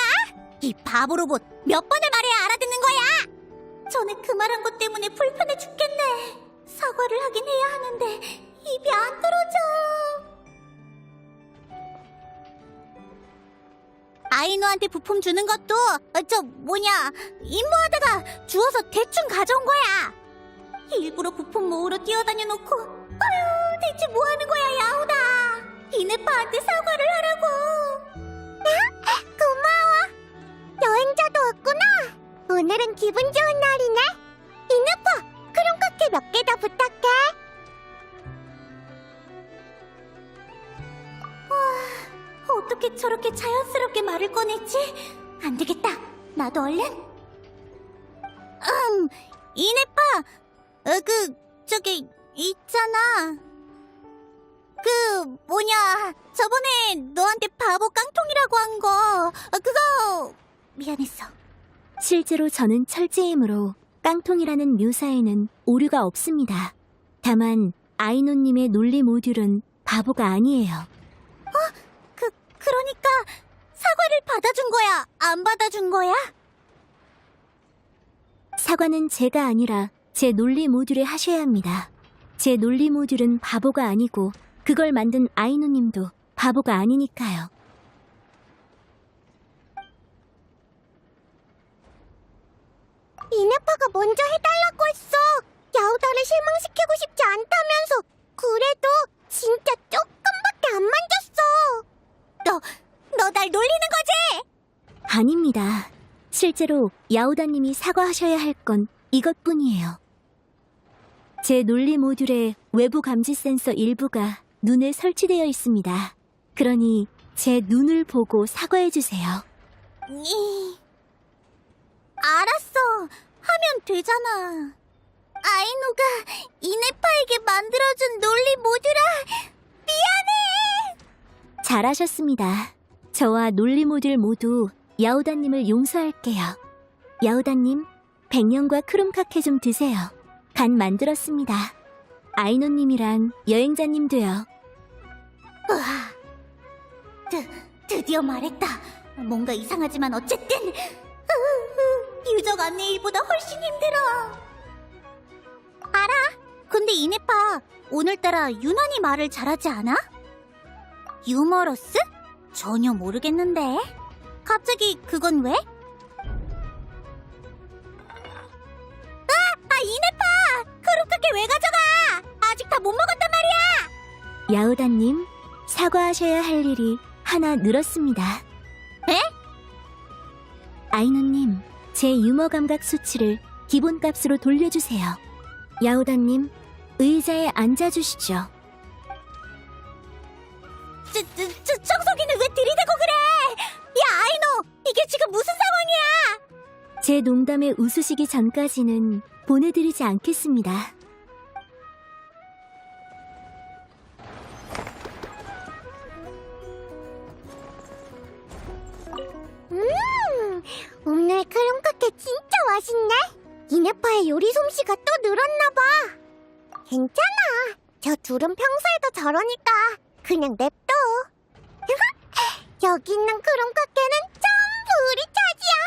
S4: 이 바보 로봇 몇 번을 말해야 알아듣는 거야? 전에 그 말한 것 때문에 불편해 죽겠네. 사과를 하긴 해야 하는데 입이 안 떨어져. 아이노한테 부품 주는 것도 임무하다가 주워서 대충 가져온 거야. 일부러 부품 모으러 뛰어다녀 놓고 대체 뭐 하는 거야, 야호다. 이네파한테 사과를 하라고. 고마워. 여행자도 왔구나. 오늘은 기분 좋은 날이네. 이네파, 크롬카케 몇 개 더 부탁해. 어떻게 저렇게 자연스럽게 말을 꺼냈지? 안 되겠다. 나도 얼른. 이네파, 있잖아. 저번에 너한테 바보 깡통이라고 한 거, 그거 미안했어.
S2: 실제로 저는 철제이므로 깡통이라는 묘사에는 오류가 없습니다. 다만 아이노님의 논리 모듈은 바보가 아니에요.
S4: 그러니까 사과를 받아준 거야? 안 받아준 거야?
S2: 사과는 제가 아니라 제 논리 모듈에 하셔야 합니다. 제 논리 모듈은 바보가 아니고 그걸 만든 아이노님도 바보가 아니니까요.
S4: 이네파가 먼저 해달라고 했어. 야우다를 실망시키고 싶지 않다면서. 그래도 진짜 조금밖에 안 만졌어. 너 날 놀리는 거지?
S2: 아닙니다. 실제로 야오다님이 사과하셔야 할 건 이것뿐이에요. 제 논리 모듈의 외부 감지 센서 일부가 눈에 설치되어 있습니다. 그러니 제 눈을 보고 사과해주세요.
S4: 알았어. 하면 되잖아. 아이노가 이네파에게 만들어준 논리 모드라 미안해.
S2: 잘하셨습니다. 저와 논리모들 모두 야오다님을 용서할게요. 야오다님, 백년과 크롬카케 좀 드세요. 간 만들었습니다. 아이노님이랑 여행자님도요.
S4: 드디어 말했다. 뭔가 이상하지만 어쨌든 유적 안내일보다 훨씬 힘들어. 알아. 근데 이네파 오늘따라 유난히 말을 잘하지 않아? 유머러스? 전혀 모르겠는데. 갑자기 그건 왜? 이네파! 크로카게 왜 가져가? 아직 다 못 먹었단 말이야!
S2: 야오다님, 사과하셔야 할 일이 하나 늘었습니다.
S4: 에?
S2: 아이노님, 제 유머 감각 수치를 기본값으로 돌려주세요. 야오다님, 의자에 앉아주시죠.
S4: 청소기는 왜 들이대고 그래? 야, 아이노! 이게 지금 무슨 상황이야?
S2: 제 농담에 웃으시기 전까지는 보내드리지 않겠습니다.
S4: 오늘 크림카케 진짜 맛있네. 이네파의 요리 솜씨가 또 늘었나봐. 괜찮아. 저 둘은 평소에도 저러니까 그냥 냅둬. 여기 있는 크림카케는 전부 우리 차지야.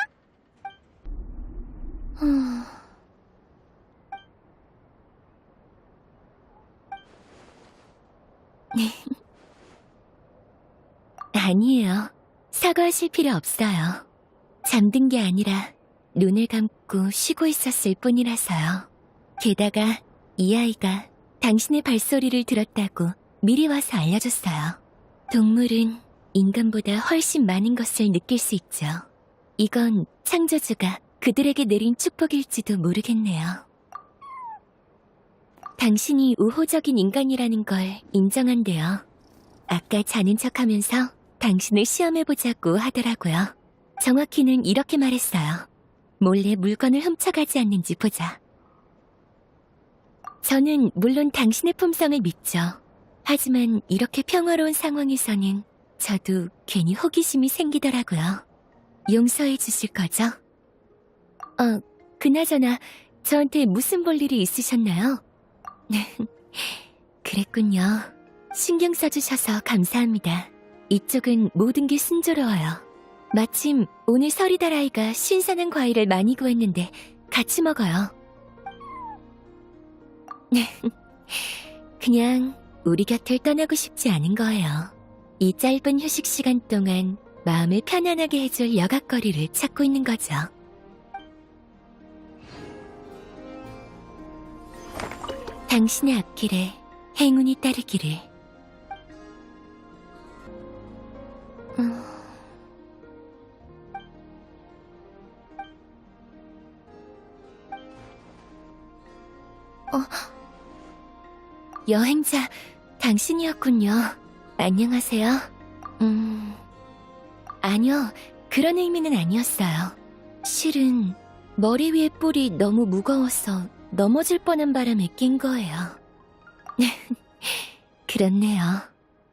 S7: 아니에요. 사과하실 필요 없어요. 잠든 게 아니라 눈을 감고 쉬고 있었을 뿐이라서요. 게다가 이 아이가 당신의 발소리를 들었다고 미리 와서 알려줬어요. 동물은 인간보다 훨씬 많은 것을 느낄 수 있죠. 이건 창조주가 그들에게 내린 축복일지도 모르겠네요. 당신이 우호적인 인간이라는 걸 인정한대요. 아까 자는 척하면서 당신을 시험해보자고 하더라고요. 정확히는 이렇게 말했어요. 몰래 물건을 훔쳐가지 않는지 보자. 저는 물론 당신의 품성을 믿죠. 하지만 이렇게 평화로운 상황에서는 저도 괜히 호기심이 생기더라고요. 용서해 주실 거죠? 그나저나 저한테 무슨 볼 일이 있으셨나요? 그랬군요. 신경 써주셔서 감사합니다. 이쪽은 모든 게 순조로워요. 마침 오늘 서리다라이가 신선한 과일을 많이 구했는데 같이 먹어요. 그냥 우리 곁을 떠나고 싶지 않은 거예요. 이 짧은 휴식 시간 동안 마음을 편안하게 해줄 여각거리를 찾고 있는 거죠. 당신의 앞길에 행운이 따르기를. 여행자, 당신이었군요. 안녕하세요. 아니요, 그런 의미는 아니었어요. 실은 머리 위에 뿔이 너무 무거워서 넘어질 뻔한 바람에 낀 거예요. 그렇네요.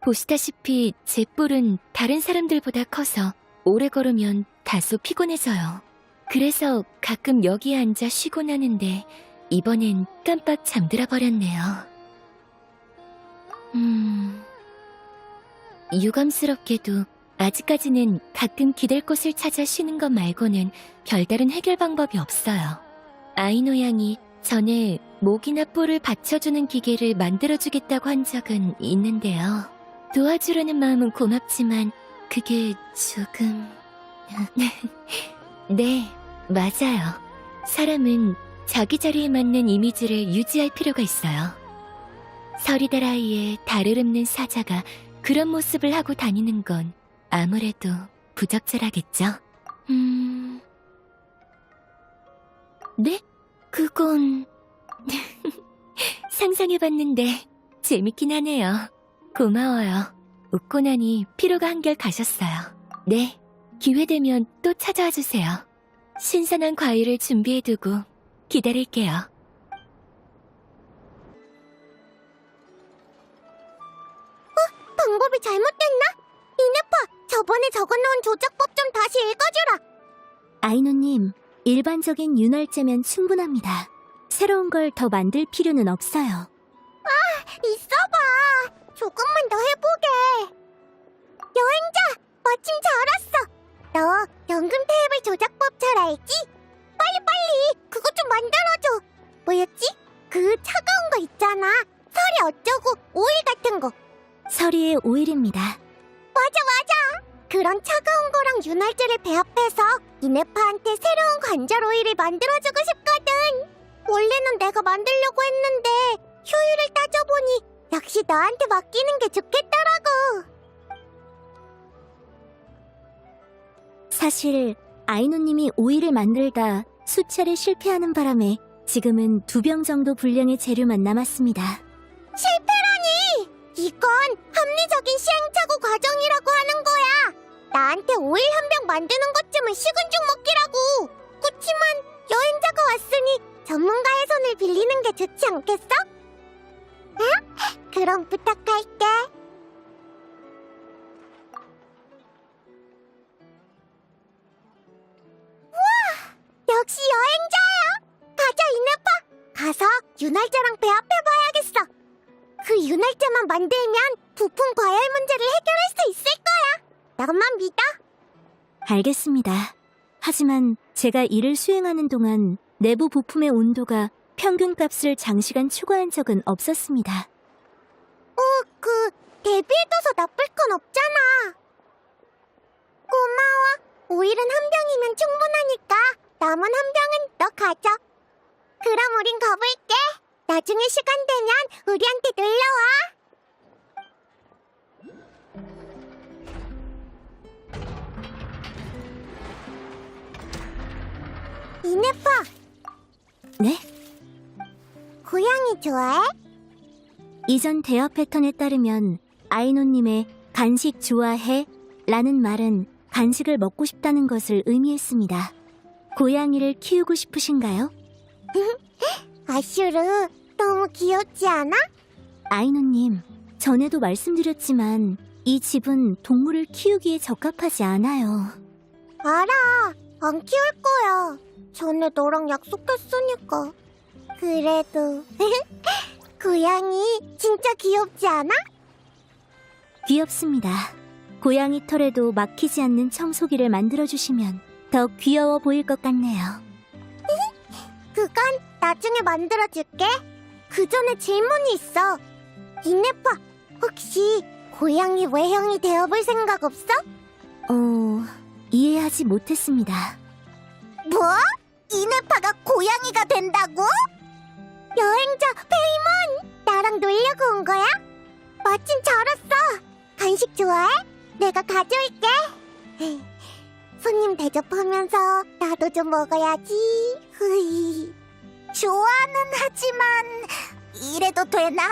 S7: 보시다시피 제 뿔은 다른 사람들보다 커서 오래 걸으면 다소 피곤해져요. 그래서 가끔 여기에 앉아 쉬곤 하는데 이번엔 깜빡 잠들어 버렸네요. 유감스럽게도 아직까지는 가끔 기댈 곳을 찾아 쉬는 것 말고는 별다른 해결 방법이 없어요. 아이노 양이 전에 목이나 뿔을 받쳐주는 기계를 만들어주겠다고 한 적은 있는데요. 도와주려는 마음은 고맙지만 그게 조금... 네, 맞아요. 사람은 자기 자리에 맞는 이미지를 유지할 필요가 있어요. 서리다라이의 달을 읊는 사자가 그런 모습을 하고 다니는 건 아무래도 부적절하겠죠? 네? 그건... 상상해봤는데 재밌긴 하네요. 고마워요. 웃고 나니 피로가 한결 가셨어요. 네, 기회되면 또 찾아와 주세요. 신선한 과일을 준비해두고 기다릴게요.
S4: 방법이 잘못됐나? 이네파, 저번에 적어놓은 조작법 좀 다시 읽어주라.
S2: 아이노님, 일반적인 윤활제면 충분합니다. 새로운 걸 더 만들 필요는 없어요.
S4: 있어봐. 조금만 더 해보게. 여행자, 마침 잘 왔어. 너 연금 테이블 조작법 잘 알지? 빨리 그것 좀 만들어줘. 뭐였지? 그 차가운 거 있잖아. 설이 어쩌고 오일 같은 거.
S2: 서리의 오일입니다.
S4: 맞아. 그런 차가운 거랑 윤활제를 배합해서 이네파한테 새로운 관절 오일을 만들어주고 싶거든. 원래는 내가 만들려고 했는데 효율을 따져보니 역시 너한테 맡기는 게 좋겠더라고.
S2: 사실 아이노님이 오일을 만들다 수차례 실패하는 바람에 지금은 2병 정도 분량의 재료만 남았습니다.
S4: 실패라니! 이건 합리적인 시행착오 과정이라고 하는 거야. 나한테 오일 한 병 만드는 것쯤은 식은 죽 먹기라고. 그치만 여행자가 왔으니 전문가의 손을 빌리는 게 좋지 않겠어? 응? 그럼 부탁할게. 우와! 역시 여행자야! 가자, 이네파! 가서 윤활제랑 배합해봐야겠어. 그 윤활제만 만들면 부품 과열 문제를 해결할 수 있을 거야. 나만 믿어.
S2: 알겠습니다. 하지만 제가 일을 수행하는 동안 내부 부품의 온도가 평균값을 장시간 초과한 적은 없었습니다.
S4: 대비해둬서 나쁠 건 없잖아. 고마워. 오일은 한 병이면 충분하니까 남은 한 병은 너 가져. 그럼 우린 가볼게. 나중에 시간 되면 우리한테 놀러와. 이네파,
S2: 네?
S4: 고양이 좋아해?
S2: 이전 대화 패턴에 따르면 아이노님의 간식 좋아해? 라는 말은 간식을 먹고 싶다는 것을 의미했습니다. 고양이를 키우고 싶으신가요?
S4: 아슈르, 너무 귀엽지 않아?
S2: 아이노님, 전에도 말씀드렸지만 이 집은 동물을 키우기에 적합하지 않아요.
S4: 알아. 안 키울 거야. 전에 너랑 약속했으니까. 그래도 고양이 진짜 귀엽지 않아?
S2: 귀엽습니다. 고양이 털에도 막히지 않는 청소기를 만들어주시면 더 귀여워 보일 것 같네요.
S4: 그건 나중에 만들어줄게. 그 전에 질문이 있어. 이네파, 혹시 고양이 외형이 되어볼 생각 없어?
S2: 이해하지 못했습니다.
S4: 뭐? 이네파가 고양이가 된다고? 여행자 페이몬, 나랑 놀려고 온 거야? 마침 잘 왔어. 간식 좋아해? 내가 가져올게. 손님 대접하면서 나도 좀 먹어야지. 흐이. 좋아는 하지만 이래도 되나?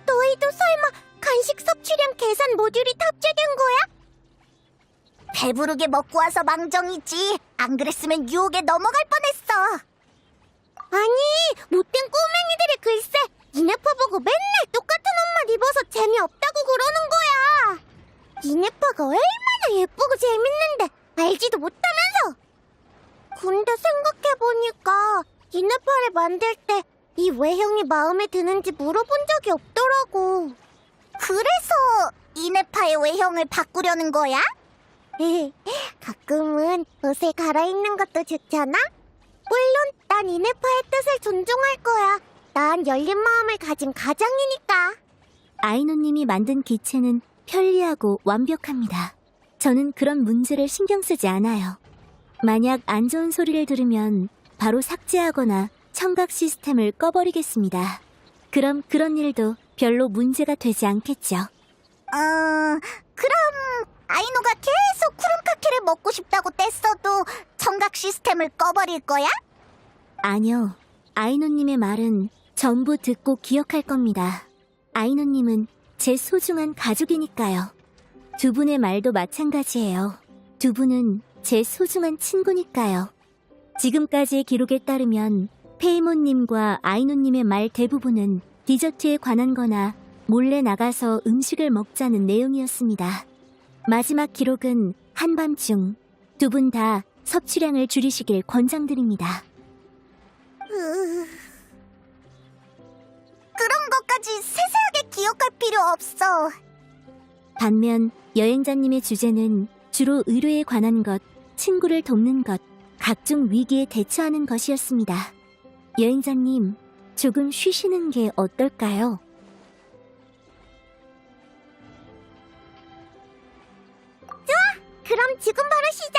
S4: 너희도 설마 간식 섭취량 계산 모듈이 탑재된 거야? 배부르게 먹고 와서 망정이지. 안 그랬으면 유혹에 넘어갈 뻔했어. 아니, 못된 꼬맹이들이 글쎄 이네파 보고 맨날 똑같은 옷만 입어서 재미없다고 그러는 거야. 이네파가 얼마나 예쁘고 재밌는데 알지도 못하면서. 근데 생각해보니까 이네파를 만들 때 이 외형이 마음에 드는지 물어본 적이 없더라고. 그래서 이네파의 외형을 바꾸려는 거야? 가끔은 옷을 갈아입는 것도 좋잖아? 물론 난 이네파의 뜻을 존중할 거야. 난 열린 마음을 가진 가장이니까.
S2: 아이노님이 만든 기체는 편리하고 완벽합니다. 저는 그런 문제를 신경 쓰지 않아요. 만약 안 좋은 소리를 들으면 바로 삭제하거나 청각 시스템을 꺼버리겠습니다. 그럼 그런 일도 별로 문제가 되지 않겠죠.
S4: 그럼 아이노가 계속 쿠룬카케를 먹고 싶다고 뗐어도 청각 시스템을 꺼버릴 거야?
S2: 아니요. 아이노님의 말은 전부 듣고 기억할 겁니다. 아이노님은 제 소중한 가족이니까요. 두 분의 말도 마찬가지예요. 두 분은 제 소중한 친구니까요. 지금까지의 기록에 따르면 페이몬님과 아이노님의 말 대부분은 디저트에 관한 거나 몰래 나가서 음식을 먹자는 내용이었습니다. 마지막 기록은 한밤중 두 분 다 섭취량을 줄이시길 권장드립니다.
S4: 그런 것까지 세세하게 기억할 필요 없어.
S2: 반면 여행자님의 주제는 주로 의료에 관한 것, 친구를 돕는 것, 각종 위기에 대처하는 것이었습니다. 여행자님, 조금 쉬시는 게 어떨까요?
S4: 그럼 지금 바로 시작.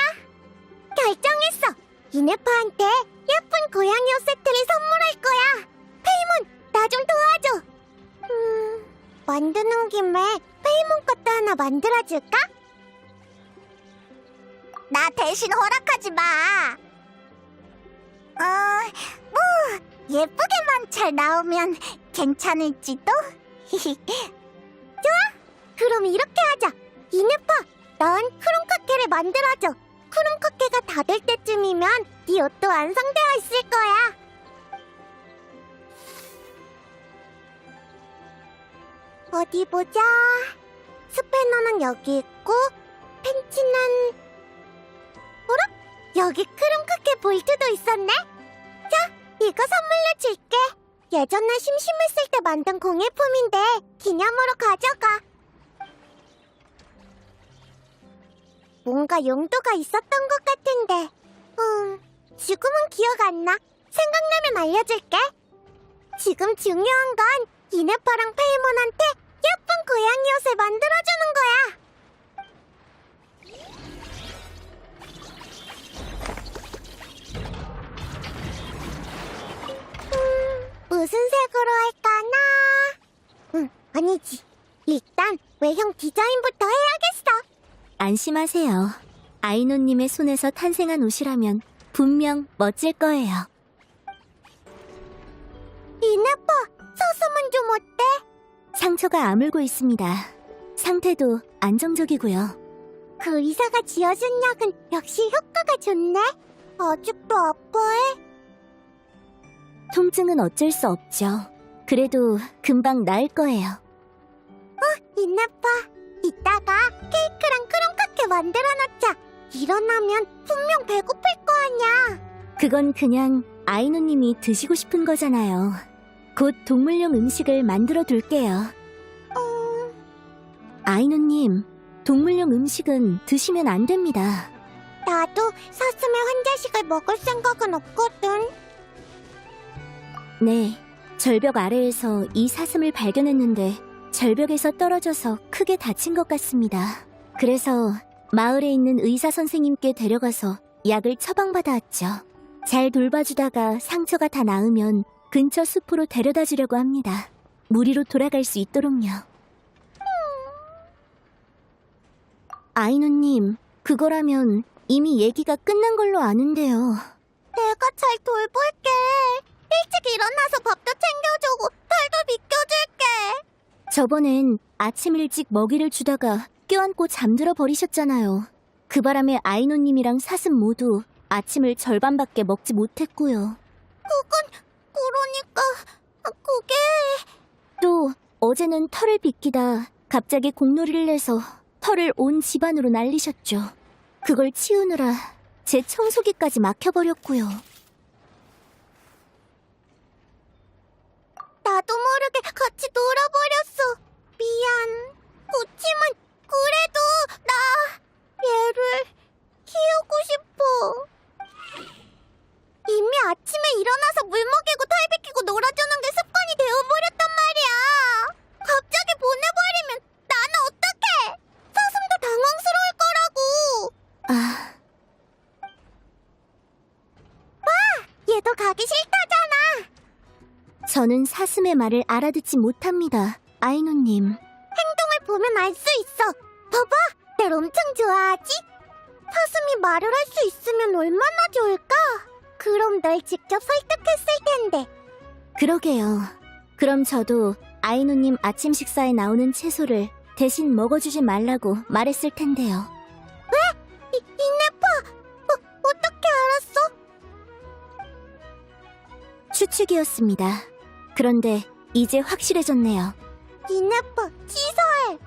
S4: 결정했어. 이네파한테 예쁜 고양이 옷 세트를 선물할 거야. 페이몬, 나 좀 도와줘. 만드는 김에 페이몬 것도 하나 만들어줄까? 나 대신 허락하지 마. 예쁘게만 잘 나오면 괜찮을지도? 좋아, 그럼 이렇게 하자. 이네파, 넌 크롱카케를 만들어줘. 크롱카케가 다 될 때쯤이면 네 옷도 완성되어 있을 거야. 어디 보자. 스패너는 여기 있고 팬츠는... 어라? 여기 크롱카케 볼트도 있었네? 자, 이거 선물로 줄게. 예전에 심심했을 때 만든 공예품인데 기념으로 가져가. 뭔가 용도가 있었던 것 같은데. 지금은 기억 안 나. 생각나면 알려줄게. 지금 중요한 건 이네파랑 페이몬한테 예쁜 고양이 옷을 만들어주는 거야. 무슨 색으로 할까나? 아니지. 일단 외형 디자인부터 해야겠어.
S2: 안심하세요. 아이노님의 손에서 탄생한 옷이라면 분명 멋질 거예요.
S4: 이네파, 서슴은 좀 어때?
S2: 상처가 아물고 있습니다. 상태도 안정적이고요.
S4: 그 의사가 지어준 약은 역시 효과가 좋네. 아직도 아파해?
S2: 통증은 어쩔 수 없죠. 그래도 금방 나을 거예요.
S4: 이네파, 이따가 케이크랑 크롱카케 만들어놓자. 일어나면 분명 배고플 거 아냐.
S2: 그건 그냥 아이노님이 드시고 싶은 거잖아요. 곧 동물용 음식을 만들어 둘게요. 아이노님, 동물용 음식은 드시면 안 됩니다.
S4: 나도 사슴의 환자식을 먹을 생각은 없거든.
S2: 네, 절벽 아래에서 이 사슴을 발견했는데 절벽에서 떨어져서 크게 다친 것 같습니다. 그래서 마을에 있는 의사 선생님께 데려가서 약을 처방받아왔죠. 잘 돌봐주다가 상처가 다 나으면 근처 숲으로 데려다 주려고 합니다. 무리로 돌아갈 수 있도록요. 아이노님, 그거라면 이미 얘기가 끝난 걸로 아는데요.
S4: 내가 잘 돌볼게. 일찍 일어나서 밥도 챙겨주고 털도 비켜줄게.
S2: 저번엔 아침 일찍 먹이를 주다가 껴안고 잠들어 버리셨잖아요. 그 바람에 아이노님이랑 사슴 모두 아침을 절반밖에 먹지 못했고요.
S4: 그러니까 그게...
S2: 또 어제는 털을 빗기다 갑자기 공놀이를 내서 털을 온 집안으로 날리셨죠. 그걸 치우느라 제 청소기까지 막혀버렸고요.
S4: 나도 모르게 같이 놀아버렸어. 미안. 그치만 그래도 나 얘를 키우고 싶어. 이미 아침에 일어나서 물 먹이고 털 빗기고 놀아주는 게 습관이 되어버렸단 말이야. 갑자기 보내버리면 나는 어떡해. 사슴도 당황스러울 거라고. 얘도 가기 싫다잖아.
S2: 저는 사슴의 말을 알아듣지 못합니다. 아이노님.
S4: 행동을 보면 알 수 있어. 봐봐, 날 엄청 좋아하지? 사슴이 말을 할 수 있으면 얼마나 좋을까? 그럼 널 직접 설득했을 텐데.
S2: 그러게요. 그럼 저도 아이노님 아침 식사에 나오는 채소를 대신 먹어주지 말라고 말했을 텐데요.
S4: 왜?
S2: 추측이었습니다. 그런데 이제 확실해졌네요.
S4: 이네파 치사해.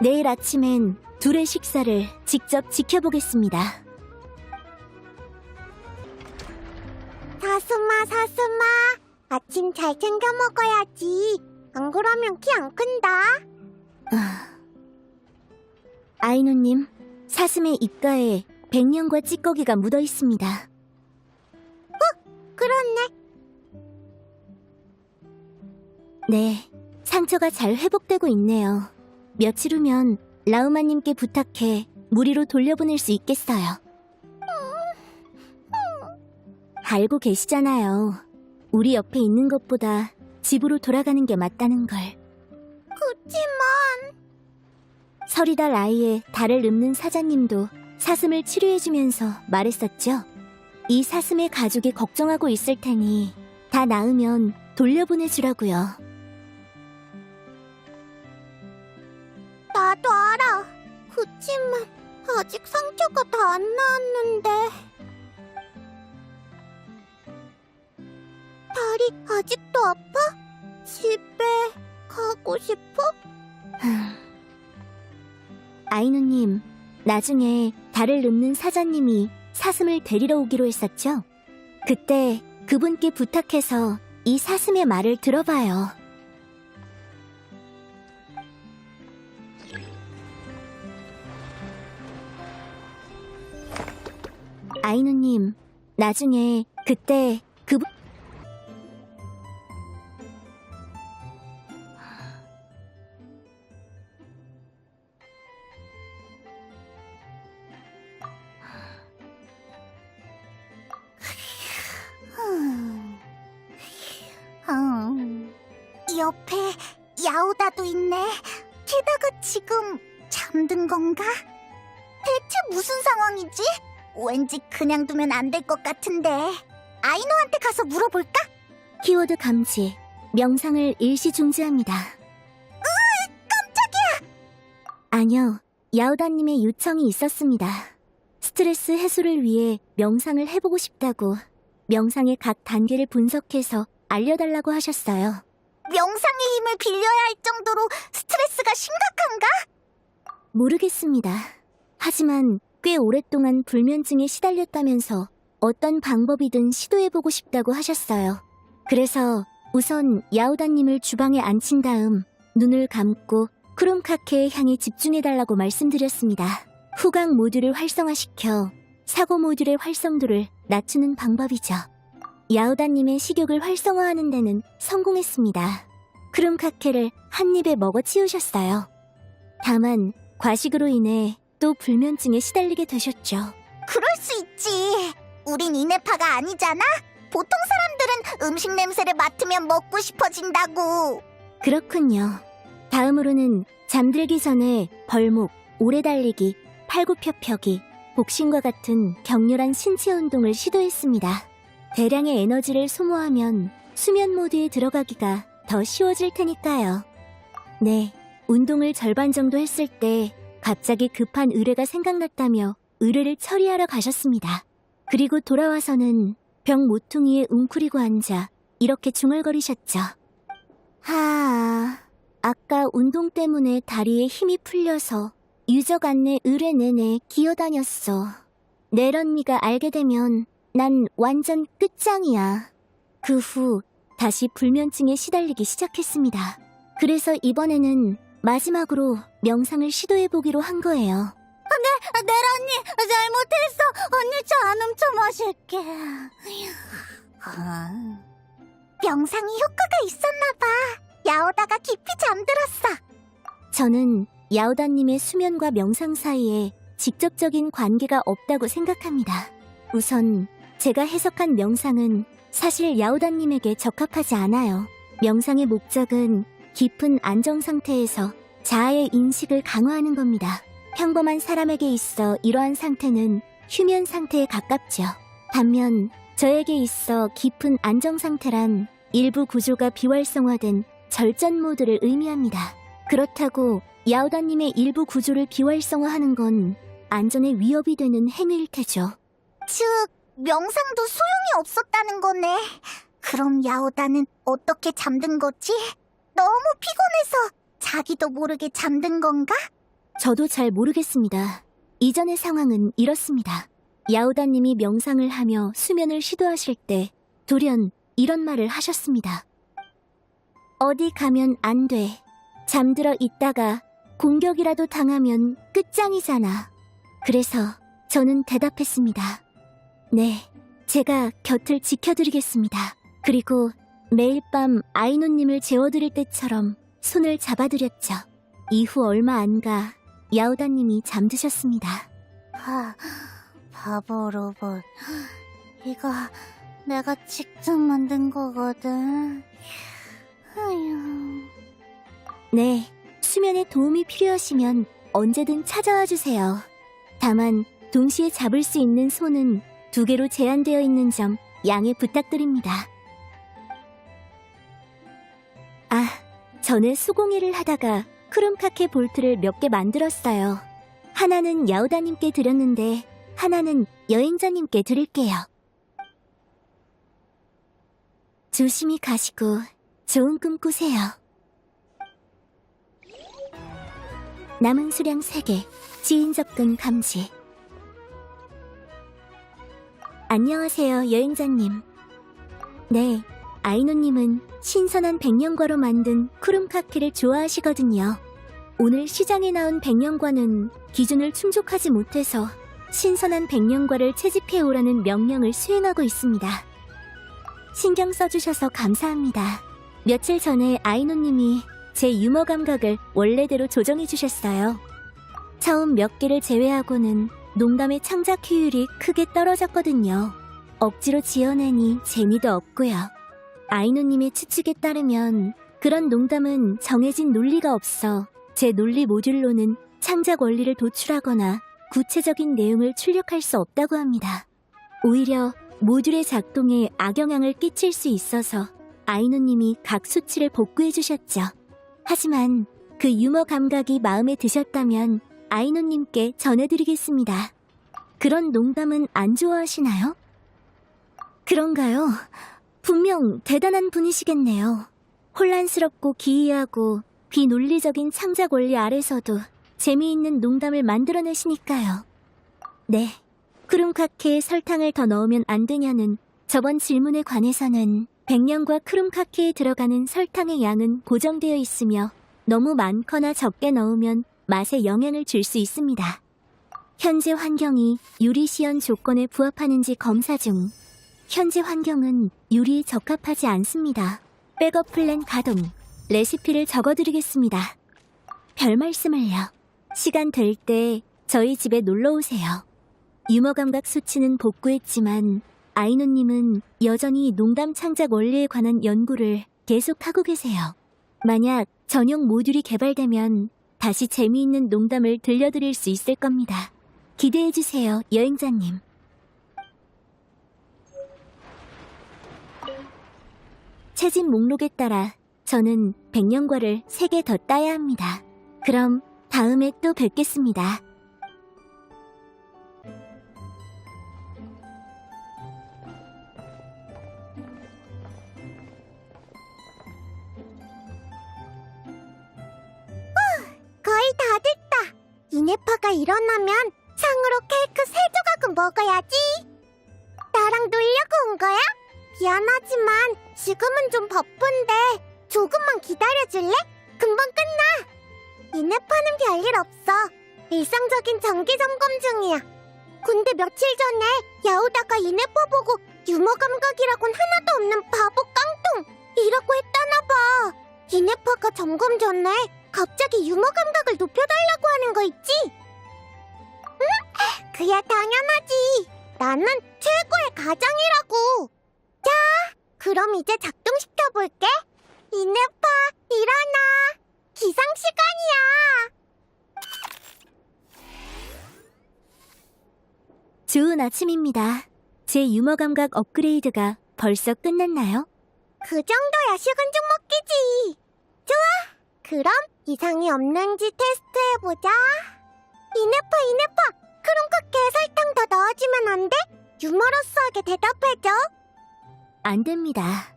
S2: 내일 아침엔 둘의 식사를 직접 지켜보겠습니다.
S4: 사슴아. 아침 잘 챙겨 먹어야지. 안 그러면 키 안 큰다.
S2: 아이노님, 사슴의 입가에 백년과 찌꺼기가 묻어 있습니다.
S4: 그렇네.
S2: 네, 상처가 잘 회복되고 있네요. 며칠 후면 라우마님께 부탁해 무리로 돌려보낼 수 있겠어요. 알고 계시잖아요. 우리 옆에 있는 것보다 집으로 돌아가는 게 맞다는 걸.
S4: 그치만
S2: 서리달 아이의 달을 읊는 사자님도 사슴을 치료해주면서 말했었죠. 이 사슴의 가족이 걱정하고 있을 테니 다 나으면 돌려보내주라고요.
S4: 나도 알아. 그치만 아직 상처가 다 안 나았는데. 다리 아직도 아파? 집에 가고 싶어?
S2: 아이누님, 나중에 달을 읊는 사자님이 사슴을 데리러 오기로 했었죠? 그때 그분께 부탁해서 이 사슴의 말을 들어봐요. 아이누님, 나중에 그때 그분
S4: 옆에 야오다도 있네. 게다가 지금 잠든 건가? 대체 무슨 상황이지? 왠지 그냥 두면 안 될 것 같은데. 아이노한테 가서 물어볼까?
S2: 키워드 감지, 명상을 일시 중지합니다.
S4: 깜짝이야!
S2: 아니요, 야오다님의 요청이 있었습니다. 스트레스 해소를 위해 명상을 해보고 싶다고 명상의 각 단계를 분석해서 알려달라고 하셨어요.
S4: 명상의 힘을 빌려야 할 정도로 스트레스가 심각한가?
S2: 모르겠습니다. 하지만 꽤 오랫동안 불면증에 시달렸다면서 어떤 방법이든 시도해보고 싶다고 하셨어요. 그래서 우선 야오다님을 주방에 앉힌 다음 눈을 감고 크롬카케의 향에 집중해달라고 말씀드렸습니다. 후각 모듈을 활성화시켜 사고 모듈의 활성도를 낮추는 방법이죠. 야오다님의 식욕을 활성화하는 데는 성공했습니다. 크롬카케를 한 입에 먹어치우셨어요. 다만 과식으로 인해 또 불면증에 시달리게 되셨죠.
S4: 그럴 수 있지. 우린 이네파가 아니잖아? 보통 사람들은 음식 냄새를 맡으면 먹고 싶어진다고.
S2: 그렇군요. 다음으로는 잠들기 전에 벌목, 오래 달리기, 팔굽혀펴기, 복싱과 같은 격렬한 신체 운동을 시도했습니다. 대량의 에너지를 소모하면 수면 모드에 들어가기가 더 쉬워질 테니까요. 네, 운동을 절반 정도 했을 때 갑자기 급한 의뢰가 생각났다며 의뢰를 처리하러 가셨습니다. 그리고 돌아와서는 벽 모퉁이에 웅크리고 앉아 이렇게 중얼거리셨죠. 아까 운동 때문에 다리에 힘이 풀려서 유적 안내 의뢰 내내 기어다녔어. 내런미가 알게 되면 난 완전 끝장이야. 그 후 다시 불면증에 시달리기 시작했습니다. 그래서 이번에는 마지막으로 명상을 시도해보기로 한 거예요.
S4: 내라 언니, 잘못했어. 언니 차 안 훔쳐 마실게. 명상이 효과가 있었나 봐. 야오다가 깊이 잠들었어.
S2: 저는 야오다님의 수면과 명상 사이에 직접적인 관계가 없다고 생각합니다. 우선 제가 해석한 명상은 사실 야오다님에게 적합하지 않아요. 명상의 목적은 깊은 안정 상태에서 자아의 인식을 강화하는 겁니다. 평범한 사람에게 있어 이러한 상태는 휴면 상태에 가깝죠. 반면 저에게 있어 깊은 안정 상태란 일부 구조가 비활성화된 절전 모드를 의미합니다. 그렇다고 야오다님의 일부 구조를 비활성화하는 건 안전에 위협이 되는 행위일 테죠.
S4: 즉, 명상도 소용이 없었다는 거네. 그럼 야오다는 어떻게 잠든 거지? 너무 피곤해서 자기도 모르게 잠든 건가?
S2: 저도 잘 모르겠습니다. 이전의 상황은 이렇습니다. 야오다님이 명상을 하며 수면을 시도하실 때 돌연 이런 말을 하셨습니다. 어디 가면 안 돼. 잠들어 있다가 공격이라도 당하면 끝장이잖아. 그래서 저는 대답했습니다. 네, 제가 곁을 지켜드리겠습니다. 그리고 매일 밤 아이노님을 재워드릴 때처럼 손을 잡아드렸죠. 이후 얼마 안 가 야오다님이 잠드셨습니다.
S4: 바보 로봇. 이거 내가 직접 만든 거거든.
S2: 네, 수면에 도움이 필요하시면 언제든 찾아와 주세요. 다만 동시에 잡을 수 있는 손은 2개로 제한되어 있는 점 양해 부탁드립니다. 아, 전에 수공예를 하다가 크롬카케 볼트를 몇 개 만들었어요. 하나는 야오다님께 드렸는데 하나는 여행자님께 드릴게요. 조심히 가시고 좋은 꿈 꾸세요. 남은 수량 3개, 지인 접근 감지. 안녕하세요, 여행자님. 네, 아이노님은 신선한 백년과로 만든 쿠룸카키를 좋아하시거든요. 오늘 시장에 나온 백년과는 기준을 충족하지 못해서 신선한 백년과를 채집해오라는 명령을 수행하고 있습니다. 신경 써주셔서 감사합니다. 며칠 전에 아이노님이 제 유머 감각을 원래대로 조정해주셨어요. 처음 몇 개를 제외하고는 농담의 창작 효율이 크게 떨어졌거든요. 억지로 지어내니 재미도 없고요. 아이노님의 추측에 따르면 그런 농담은 정해진 논리가 없어 제 논리 모듈로는 창작 원리를 도출하거나 구체적인 내용을 출력할 수 없다고 합니다. 오히려 모듈의 작동에 악영향을 끼칠 수 있어서 아이노님이 각 수치를 복구해 주셨죠. 하지만 그 유머 감각이 마음에 드셨다면 아이노님께 전해드리겠습니다. 그런 농담은 안 좋아하시나요? 그런가요? 분명 대단한 분이시겠네요. 혼란스럽고 기이하고 비논리적인 창작 원리 아래서도 재미있는 농담을 만들어내시니까요. 네, 크룸카케에 설탕을 더 넣으면 안 되냐는 저번 질문에 관해서는 백년과 크룸카케에 들어가는 설탕의 양은 고정되어 있으며 너무 많거나 적게 넣으면 맛에 영향을 줄 수 있습니다. 현재 환경이 유리 시연 조건에 부합하는지 검사 중. 현재 환경은 유리에 적합하지 않습니다. 백업 플랜 가동. 레시피를 적어드리겠습니다. 별 말씀을요. 시간 될 때 저희 집에 놀러 오세요. 유머 감각 수치는 복구했지만 아이노님은 여전히 농담 창작 원리에 관한 연구를 계속하고 계세요. 만약 전용 모듈이 개발되면 다시 재미있는 농담을 들려드릴 수 있을 겁니다. 기대해주세요, 여행자님. 채집 목록에 따라 저는 백년과를 3개 더 따야 합니다. 그럼 다음에 또 뵙겠습니다.
S4: 거의 다 됐다. 이네파가 일어나면 상으로 케이크 3조각은 먹어야지. 나랑 놀려고 온 거야? 미안하지만 지금은 좀 바쁜데 조금만 기다려줄래? 금방 끝나. 이네파는 별일 없어. 일상적인 정기 점검 중이야. 근데 며칠 전에 야오다가 이네파 보고 유머 감각이라곤 하나도 없는 바보 깡통 이라고 했다나 봐. 이네파가 점검 전에 갑자기 유머 감각을 높여달라고 하는 거 있지? 응? 그야 당연하지. 나는 최고의 가장이라고. 자, 그럼 이제 작동시켜볼게. 이네파, 일어나. 기상 시간이야.
S2: 좋은 아침입니다. 제 유머 감각 업그레이드가 벌써 끝났나요?
S4: 그 정도야 식은죽 먹기지. 좋아. 그럼 이상이 없는지 테스트해보자. 이네파. 크롬카케에 설탕 더 넣어주면 안 돼? 유머러스하게 대답해줘.
S2: 안 됩니다.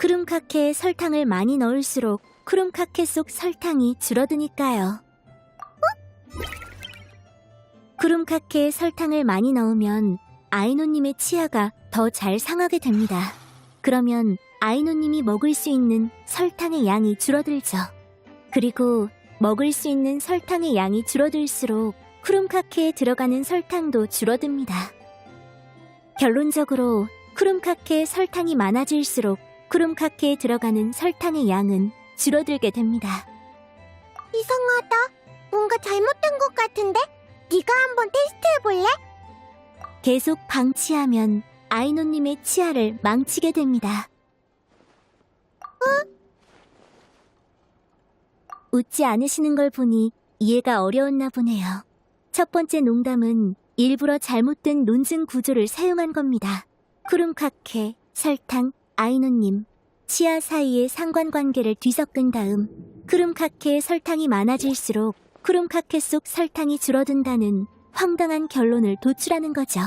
S2: 크룸카케에 설탕을 많이 넣을수록 크룸카케 속 설탕이 줄어드니까요. 크룸카케에 설탕을 많이 넣으면 아이노님의 치아가 더 잘 상하게 됩니다. 그러면 아이노님이 먹을 수 있는 설탕의 양이 줄어들죠. 그리고 먹을 수 있는 설탕의 양이 줄어들수록 크룸카케에 들어가는 설탕도 줄어듭니다. 결론적으로 크룸카케에 설탕이 많아질수록 크룸카케에 들어가는 설탕의 양은 줄어들게 됩니다.
S4: 이상하다. 뭔가 잘못된 것 같은데? 네가 한번 테스트해볼래?
S2: 계속 방치하면 아이노님의 치아를 망치게 됩니다. 웃지 않으시는 걸 보니 이해가 어려웠나 보네요. 첫 번째 농담은 일부러 잘못된 논증 구조를 사용한 겁니다. 크룸카케, 설탕, 아이노님, 치아 사이의 상관관계를 뒤섞은 다음 크룸카케에 설탕이 많아질수록 크룸카케 속 설탕이 줄어든다는 황당한 결론을 도출하는 거죠.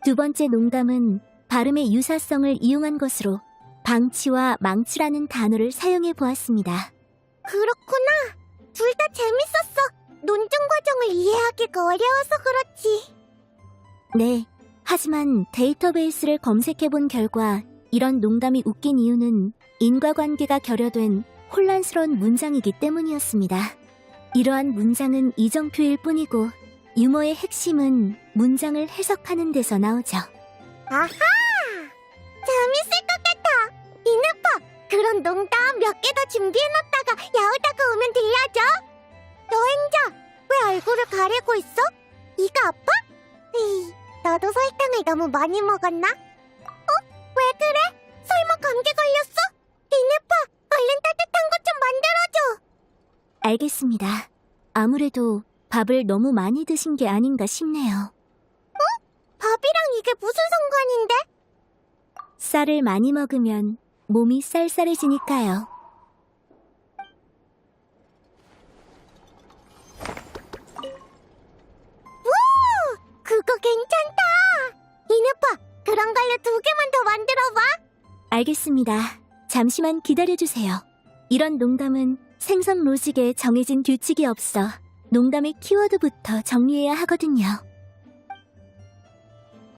S2: 두 번째 농담은 발음의 유사성을 이용한 것으로 방치와 망치라는 단어를 사용해 보았습니다.
S4: 그렇구나. 둘 다 재밌었어. 논증 과정을 이해하기가 어려워서 그렇지.
S2: 네, 하지만 데이터베이스를 검색해 본 결과 이런 농담이 웃긴 이유는 인과관계가 결여된 혼란스러운 문장이기 때문이었습니다. 이러한 문장은 이정표일 뿐이고 유머의 핵심은 문장을 해석하는 데서 나오죠.
S4: 아하! 재밌을 것 같아. 이누파, 그런 농담 몇 개 더 준비해놨다가 야오다가 오면 들려줘. 여행자, 왜 얼굴을 가리고 있어? 이가 아파? 에이, 너도 설탕을 너무 많이 먹었나? 왜 그래? 설마 감기 걸렸어? 이누파, 얼른 따뜻한 것 좀 만들어줘.
S2: 알겠습니다. 아무래도 밥을 너무 많이 드신 게 아닌가 싶네요.
S4: 밥이랑 이게 무슨 상관인데?
S2: 쌀을 많이 먹으면 몸이 쌀쌀해지니까요.
S4: 그거 괜찮다. 이누파, 그런 걸로 2개만 더 만들어봐.
S2: 알겠습니다. 잠시만 기다려주세요. 이런 농담은 생성 로직에 정해진 규칙이 없어 농담의 키워드부터 정리해야 하거든요.